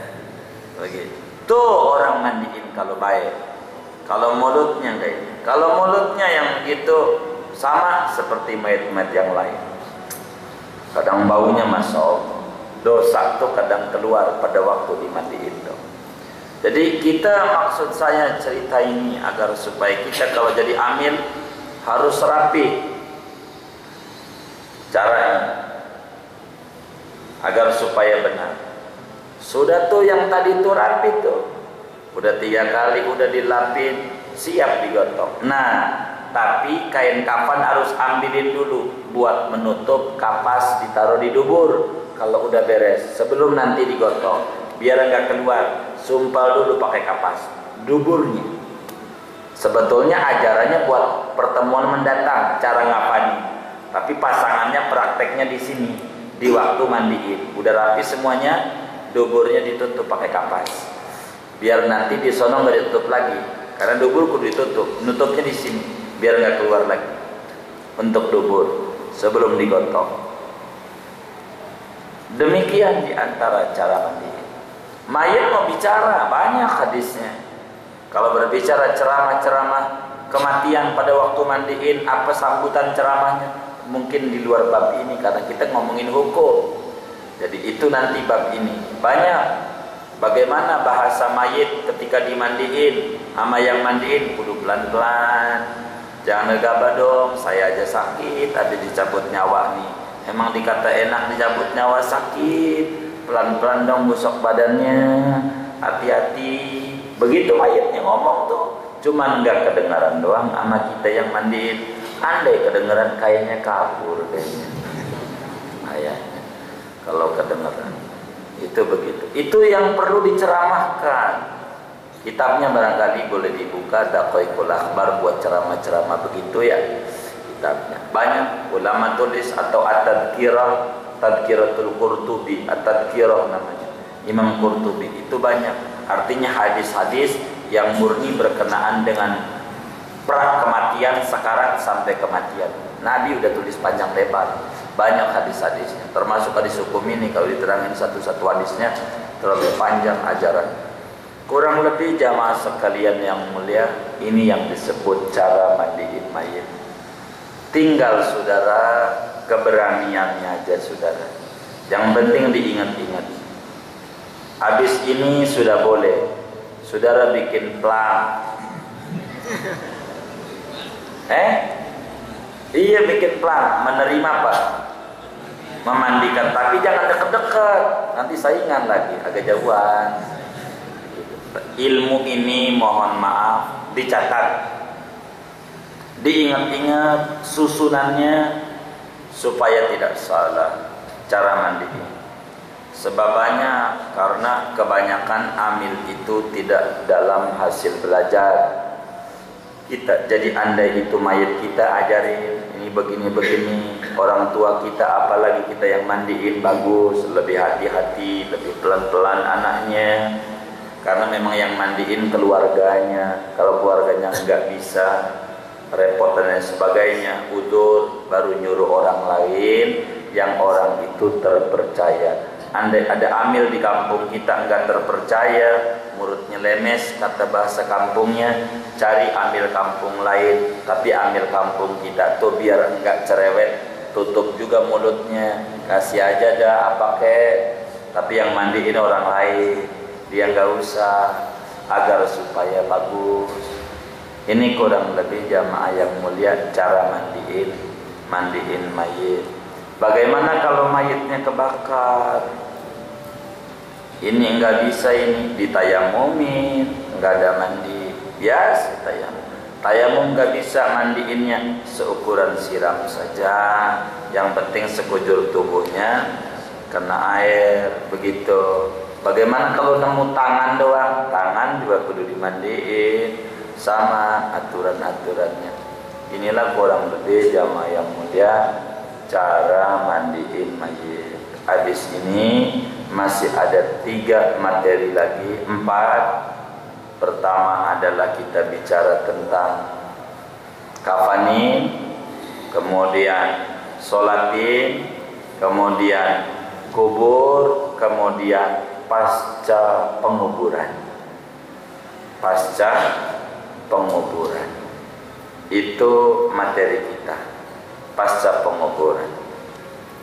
Begitu. Tuh orang mandiin kalau baik. Kalau mulutnya enggak ini. Kalau mulutnya yang begitu sama seperti mayat-mayat yang lain. Kadang baunya masuk, dosa tuh kadang keluar pada waktu dimandiin tuh. Jadi kita, maksud saya cerita ini agar supaya kita kalau jadi amil harus rapi caranya, agar supaya benar. Sudah tuh yang tadi tuh rapi tuh, udah 3 kali udah dilapin, siap digotong. Nah, tapi kain kafan harus ambilin dulu buat menutup, kapas ditaruh di dubur kalau udah beres, sebelum nanti digotong biar nggak keluar. Sumpal dulu pakai kapas duburnya. Sebetulnya ajarannya buat pertemuan mendatang cara ngapani, tapi pasangannya prakteknya di sini di waktu mandiin udah rapi semuanya, duburnya ditutup pakai kapas biar nanti di sono nggak ditutup lagi, karena dubur kudu ditutup, nutupnya di sini biar nggak keluar lagi untuk dubur sebelum digotong. Demikian diantara cara mandiin. Mayat mau bicara banyak hadisnya. Kalau berbicara ceramah-ceramah kematian pada waktu mandiin, apa sambutan ceramahnya, mungkin di luar bab ini karena kita ngomongin hukum. Jadi itu nanti bab ini banyak Bagaimana bahasa mayit ketika dimandiin? Sama yang mandiin kudu pelan-pelan. Jangan gegabah dong, saya aja sakit, ada dicabut nyawa nih. Emang dikata enak dicabut nyawa sakit. Pelan-pelan dong gosok badannya. Hati-hati. Begitu mayitnya ngomong tuh. Cuman enggak kedengaran doang sama kita yang mandiin. Andai kedengaran kayaknya kabur kayaknya. Ayahnya. Kalau kedengaran itu begitu. Itu yang perlu diceramahkan. Kitabnya barangkali boleh dibuka, Daqaiqul Akhbar buat ceramah-ceramah begitu ya. Kitabnya banyak ulama tulis, atau At-Tadhkirah, Tadhkiratul Qurtubi, At-Tadhkirah namanya, Imam Qurtubi. Itu banyak. Artinya hadis-hadis yang murni berkenaan dengan pra kematian, sekarat sampai kematian. Nabi udah tulis panjang lebar. Banyak hadis-hadisnya, termasuk hadis hukum ini. Kalau diterangin satu-satu hadisnya terlalu panjang ajaran. Kurang lebih jamaah sekalian yang mulia, ini yang disebut cara mandiin mayit. Tinggal saudara keberaniannya aja saudara. Yang penting diingat-ingat. Habis ini sudah boleh saudara bikin plan. Iya bikin plan, menerima apa? Memandikan, tapi jangan deket-deket, nanti saingan lagi, agak jauhan. Ilmu ini mohon maaf dicatat, diingat-ingat susunannya supaya tidak salah cara mandi. Sebabnya karena kebanyakan amil itu tidak dalam hasil belajar kita. Jadi andai itu mayat kita ajarin ini begini-begini, orang tua kita apalagi kita yang mandiin bagus, lebih hati-hati, lebih pelan-pelan anaknya. Karena memang yang mandiin keluarganya. Kalau keluarganya nggak bisa, repot dan sebagainya, udur, baru nyuruh orang lain yang orang itu terpercaya. Andai ada amil di kampung kita nggak terpercaya, mulutnya lemes, kata bahasa kampungnya, cari amil kampung lain. Tapi amil kampung kita tuh biar nggak cerewet, tutup juga mulutnya, kasih aja dah apa kek. Tapi yang mandiin orang lain, dia nggak usah, agar supaya bagus. Ini kurang lebih jamaah yang mulia cara mandiin mayit. Bagaimana kalau mayitnya kebakar? Ini nggak bisa, ini ditayamumin, nggak ada mandi biasa tayamum. Tayamum nggak bisa mandiinnya, seukuran siram saja. Yang penting sekujur tubuhnya kena air begitu. Bagaimana kalau nemu tangan doang? Tangan juga kudu dimandiin, sama aturan-aturannya. Inilah kurang lebih jamaah yang mulia cara mandiin mayit. Habis ini masih ada 3 materi lagi, 4. Pertama adalah kita bicara tentang kafanin, kemudian sholatin, kemudian kubur, kemudian pasca penguburan. Pasca penguburan itu materi kita, pasca penguburan.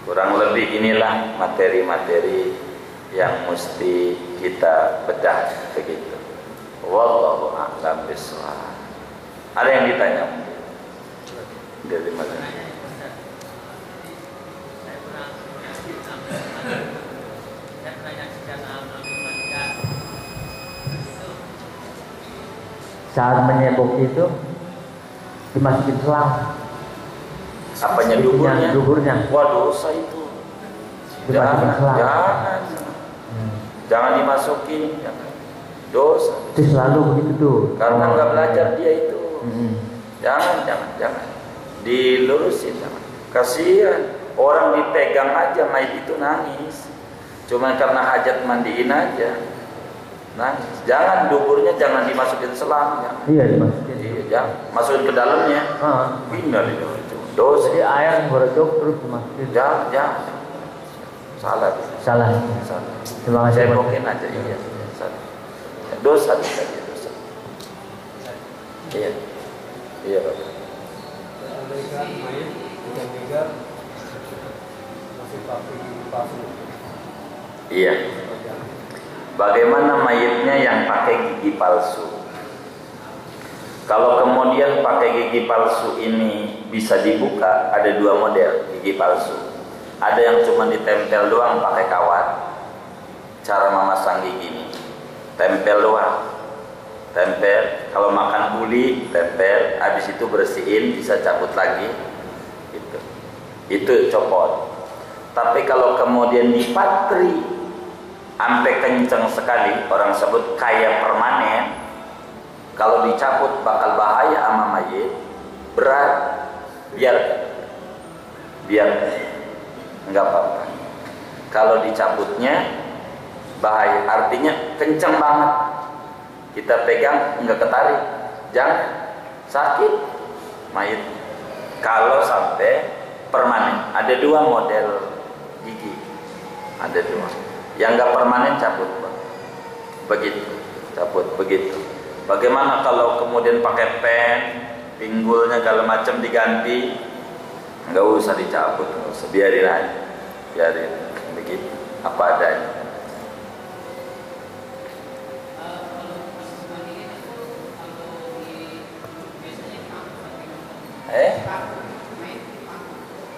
Kurang lebih inilah materi-materi yang mesti kita bedah begitu. Wallahu a'lam bishawab. Ada yang ditanya? Dari mana? Saat menyebok itu dimasukin selang. Apanya duburnya? Duburnya. Wah, dosa itu. Dimasukin selang. Jangan dimasukin. Jangan. Dosa. Itu selalu begitu tuh. Karena nggak belajar dia itu. Jangan. Dilurusin. Jangan. Kasihan. Orang dipegang aja mayat itu nangis. Cuma karena hajat mandiin aja. Nangis. Jangan duburnya jangan dimasukin selang. Jangan. Iya dimasukin. Iya, jangan. Masukin ke dalamnya. Pindah itu. Dosa. Jadi air beredok terus dimasukin. Jangan. Salah. Terima kasih. Saya mungkin aja iya. Salah. Dosa dosa. Iya Pak. Iya. Bagaimana mayitnya yang pakai gigi palsu? Kalau kemudian pakai gigi palsu ini bisa dibuka, ada dua model gigi palsu. Ada yang cuma ditempel doang pakai kawat. Cara memasang gigi ini, tempel doang. Tempel, kalau makan uli, tempel, habis itu bersihin, bisa cabut lagi. Gitu. Itu copot. Tapi kalau kemudian dipatri, sampai kenceng sekali, orang sebut kayak permanen. Kalau dicabut bakal bahaya sama mayit, berat, biar enggak apa-apa. Kalau dicabutnya bahaya, artinya kenceng banget. Kita pegang enggak ketarik, jangan, sakit mayit. Kalau sampai permanen, ada dua model gigi, ada dua. Yang enggak permanen cabut, begitu, cabut begitu. Bagaimana kalau kemudian pakai pen, pinggulnya kalau macam diganti, nggak usah dicabut, nggak usah, biarin aja, biarin begitu, apa adanya.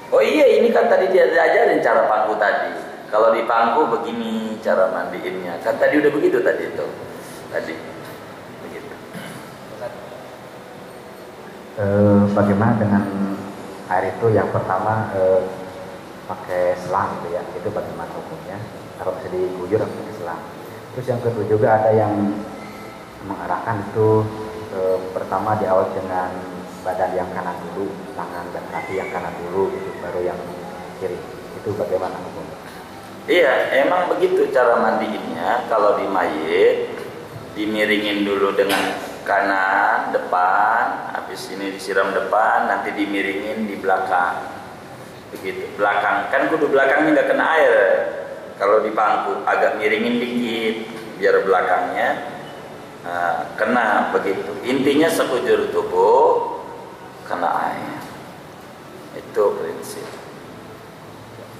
Oh iya, ini kan tadi dia ajarin cara pangku tadi. Kalau di pangku begini cara mandiinnya, kan tadi udah begitu tadi itu, tadi. Bagaimana dengan air itu yang pertama pakai selang gitu ya, itu bagaimana hukumnya? Kalau bisa diguyur pakai selang. Terus yang kedua juga ada yang mengarahkan itu pertama diawali dengan badan yang kanan dulu, tangan dan kaki yang kanan dulu, gitu, baru yang kiri. Itu bagaimana hukumnya? Iya, emang begitu cara mandiinnya. Kalau di mayit dimiringin dulu dengan kanan depan, habis ini disiram depan, nanti dimiringin di belakang. Begitu. Belakang kan kudu belakangnya nggak kena air. Kalau di pangku agak miringin dikit biar belakangnya kena, begitu. Intinya sekujur tubuh kena air. Itu prinsip.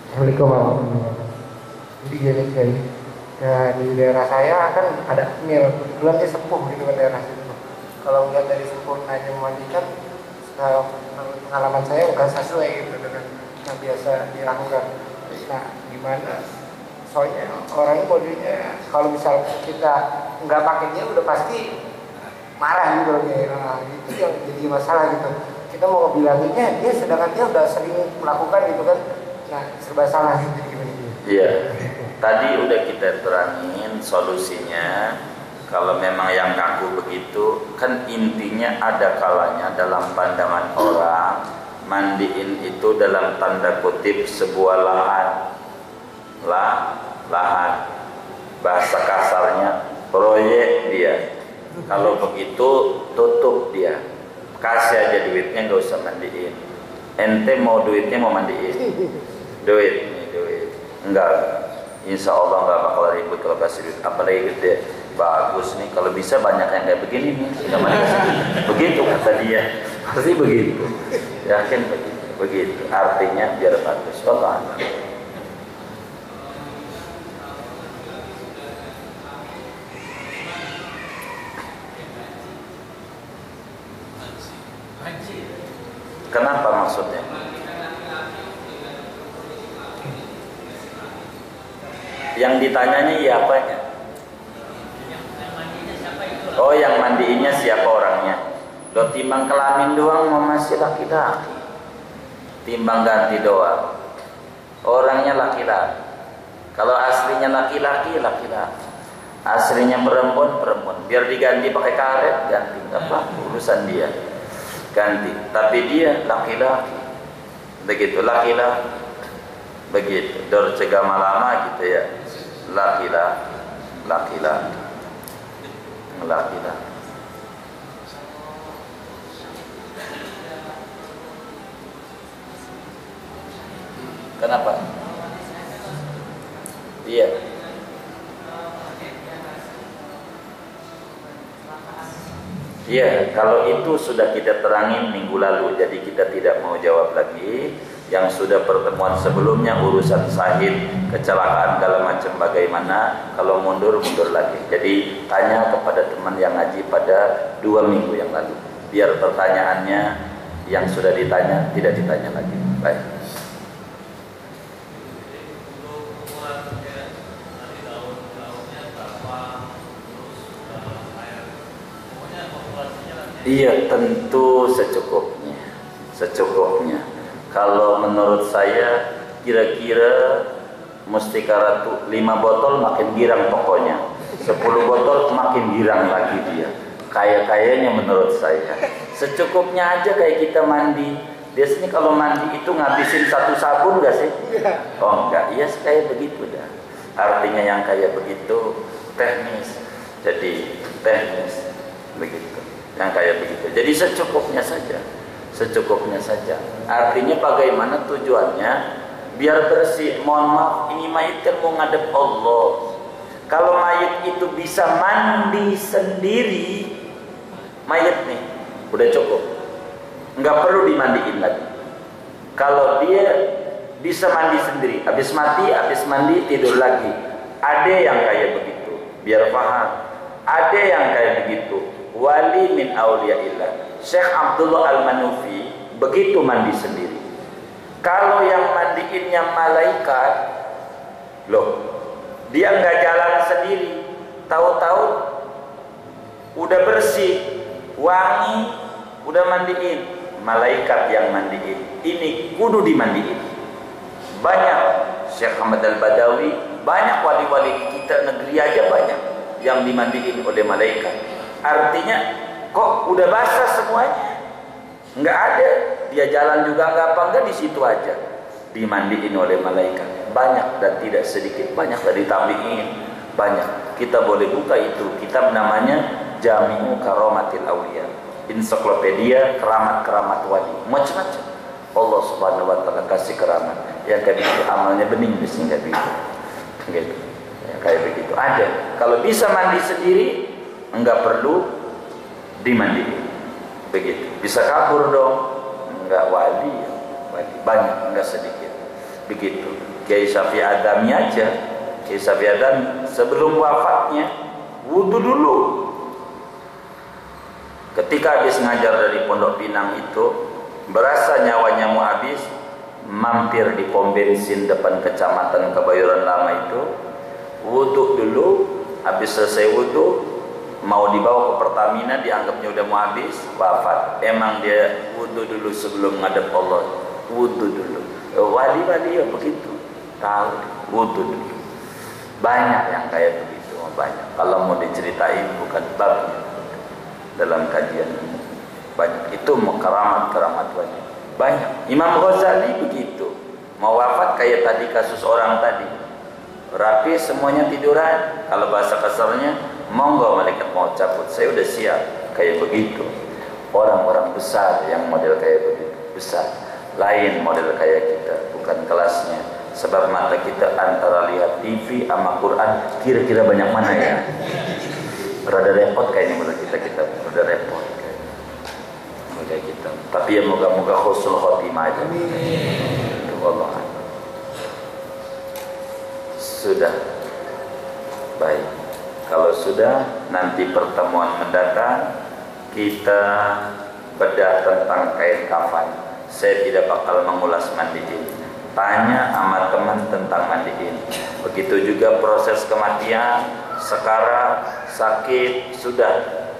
Assalamualaikum warahmatullahi wabarakatuh. Jadi gini guys, ya, di daerah saya kan ada mil, kebetulan dia sepuh di daerah situ. Kalau melihat dari sempurnanya memandikan, pengalaman saya bukan sesuai gitu dengan yang biasa dilakukan. Nah, gimana? Soalnya orangnya modelnya kalau misal kita nggak pakai dia udah pasti marah gitu loh. Nah, itu yang jadi masalah gitu. Kita mau ngebilanginnya, dia sedangkan dia udah sering melakukan gitu kan. Nah, serba salah gitu gimana? Iya. Tadi udah kita terangin solusinya. Kalau memang yang kaku begitu, kan intinya ada kalanya dalam pandangan orang, mandiin itu dalam tanda kutip sebuah lahan. Bahasa kasarnya proyek dia. Kalau begitu tutup dia, kasih aja duitnya, nggak usah mandiin. Ente mau duitnya mau mandiin, duit, enggak. Insya Allah nggak bakal ribut kalau kasih duit, apalagi gede. Bagus nih, kalau bisa banyak yang kayak begini nih, begitu kata dia, pasti begitu, yakin begitu, artinya biar bagus. Allah. Kenapa maksudnya? Yang ditanyanya iya apanya? Oh, yang mandiinnya siapa orangnya? Lo timbang kelamin doang mau masih laki-laki, timbang ganti doang, orangnya laki-laki. Kalau aslinya laki-laki, aslinya perempuan, biar diganti pakai karet, ganti, apa urusan dia, ganti. Tapi dia laki-laki, begitu laki-laki, begitu. Dorce lama gitu ya, laki-laki. Kenapa? Iya. Iya, kalau itu sudah kita terangin minggu lalu, jadi kita tidak mau jawab lagi. yang sudah pertemuan sebelumnya urusan sahid, kecelakaan segala macam bagaimana, kalau mundur lagi. Jadi tanya kepada teman yang ngaji pada 2 minggu yang lalu, biar pertanyaannya yang sudah ditanya tidak ditanya lagi. Baik. Iya, tentu secukupnya. Kalau menurut saya kira-kira Mustika Ratu 5 botol makin girang pokoknya, 10 botol makin girang lagi dia. Kayaknya menurut saya secukupnya aja, kayak kita mandi. Biasanya kalau mandi itu ngabisin 1 sabun gak sih? Oh enggak, iya kayak begitu dah. Artinya yang kayak begitu teknis. Jadi teknis begitu. Yang kayak begitu. Jadi secukupnya saja. Artinya bagaimana tujuannya? Biar bersih. Mohon maaf, ini mayit kan mau ngadep Allah. Kalau mayit itu bisa mandi sendiri, mayit nih udah cukup, nggak perlu dimandiin lagi. Kalau dia bisa mandi sendiri, habis mandi tidur lagi. Ada yang kayak begitu, biar paham. Ada yang kayak begitu, wali min auliyaillah. Syekh Abdullah Al-Manufi begitu mandi sendiri. Kalau yang mandiinnya malaikat, loh, dia nggak jalan sendiri, tahu-tahu udah bersih, wangi, udah mandiin, malaikat yang mandiin. Ini kudu dimandiin. Banyak Syekh Ahmad Al-Badawi, banyak wali-wali kita negeri aja banyak yang dimandiin oleh malaikat. Artinya kok udah basah semuanya, nggak ada, dia jalan juga nggak di situ aja dimandiin oleh malaikat. Banyak dan tidak sedikit, banyak dari tabi'in, banyak. Kita boleh buka itu kitab namanya Jami'u Karamatil Auliya, ensiklopedia keramat-keramat wali, macam-macam. Allah Subhanahu wa taala kasih keramat. Yang kayak begitu amalnya bening biasanya nggak bisa. Gitu. Ya, kayak begitu ada. Kalau bisa mandi sendiri, enggak perlu dimandiin. Begitu. Bisa kabur dong. Enggak wali, banyak, enggak sedikit. Begitu. Kiai Syafi'i Adami aja. Kiai Syafi'i Adami sebelum wafatnya wudu dulu. Ketika habis ngajar dari Pondok Pinang itu, berasa nyawanya mau habis, mampir di pom bensin depan kecamatan Kebayoran Lama itu, wudu dulu. Habis selesai wudu, mau dibawa ke Pertamina, dianggapnya udah mau habis, wafat. Emang dia wudu dulu sebelum ngadep Allah, wudu dulu. Wali-wali ya begitu, tahu wudu dulu. Banyak yang kayak begitu, banyak. Kalau mau diceritain bukan babnya dalam kajian ini. Banyak itu keramat wali. Banyak. Imam Ghazali begitu, mau wafat kayak tadi kasus orang tadi, rapi semuanya tiduran. Kalau bahasa kasarnya, monggo malaikat mau cabut, saya udah siap. Kayak begitu. Orang-orang besar yang model kayak begitu, besar. Lain model kayak kita, bukan kelasnya. Sebab mata kita antara lihat TV sama Quran, kira-kira banyak mana ya? Rada repot kayaknya menurut kita rada repot kayak kita. Tapi ya moga-moga husnul khotimah aja. Itu Allah. Sudah. Baik. Kalau sudah, nanti pertemuan mendatang kita bedah tentang kain kafan. Saya tidak bakal mengulas mandiin. Tanya sama teman tentang mandiin. Begitu juga proses kematian, sekarang sakit, sudah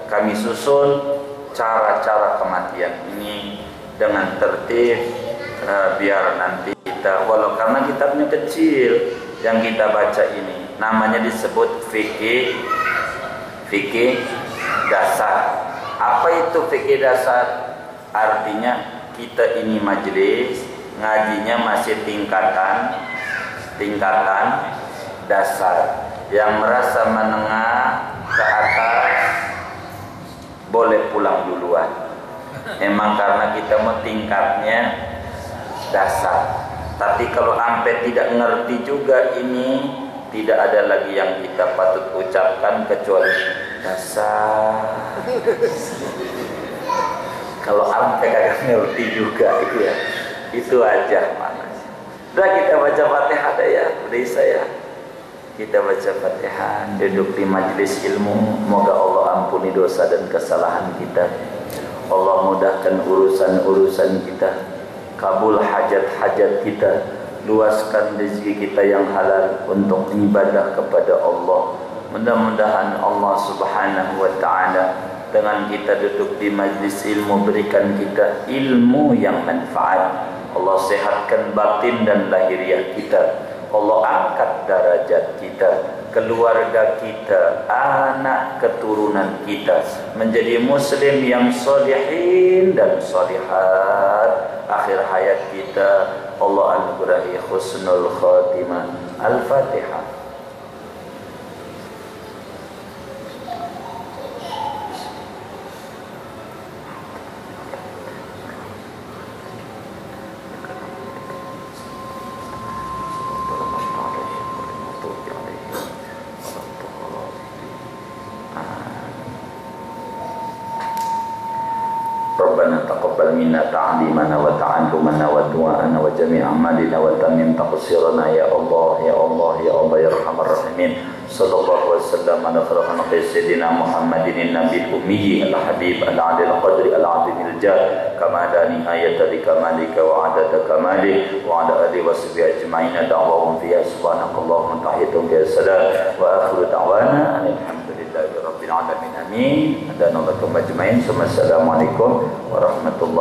kami susun cara-cara kematian ini dengan tertib, biar nanti kita, walau karena kitabnya kecil yang kita baca ini, namanya disebut fikih dasar. Apa itu fikih dasar? Artinya kita ini majelis ngajinya masih tingkatan dasar. Yang merasa menengah ke atas boleh pulang duluan. Emang karena kita mau tingkatnya dasar. Tapi kalau sampai tidak ngerti juga ini, tidak ada lagi yang kita patut ucapkan kecuali dasar. Kalau sampai kagak ngerti juga itu ya, Itu aja maknanya. Udah kita baca Fatihah ya, udah saya. Kita baca Fatihah, duduk di majlis ilmu. Moga Allah ampuni dosa dan kesalahan kita. Allah mudahkan urusan-urusan kita, kabul hajat-hajat kita, luaskan rezeki kita yang halal untuk ibadah kepada Allah. Mudah-mudahan Allah Subhanahu wa taala dengan kita duduk di majlis ilmu berikan kita ilmu yang manfaat. Allah sehatkan batin dan lahiriah kita. Allah angkat derajat kita, keluarga kita, anak keturunan kita menjadi muslim yang sholihin dan sholihat. Akhir hayat kita Allah anugerahi husnul khatimah. Al-Fatihah. Rabbana taqabbal minna ta'limana wa ta'allumana wa du'ana wa jami' a'malina wa tamim taqsirana ya Allah ya Allah ya Allah ya arhamar rahimin. Sallallahu alaihi wasallam ala khalqi sayyidina Muhammadin nabiyil ummi al habib al adil qadri al azim al jah kama la nihayata li kamalika wa adada kamali wa ala alihi wa sahbihi ajma'in da'wahum fiha subhanakallahumma tahiyatun ya salam wa akhiru da'wana alhamdulillahi rabbil alamin amin. Dan Allah majma'in. Assalamualaikum warahmatullahi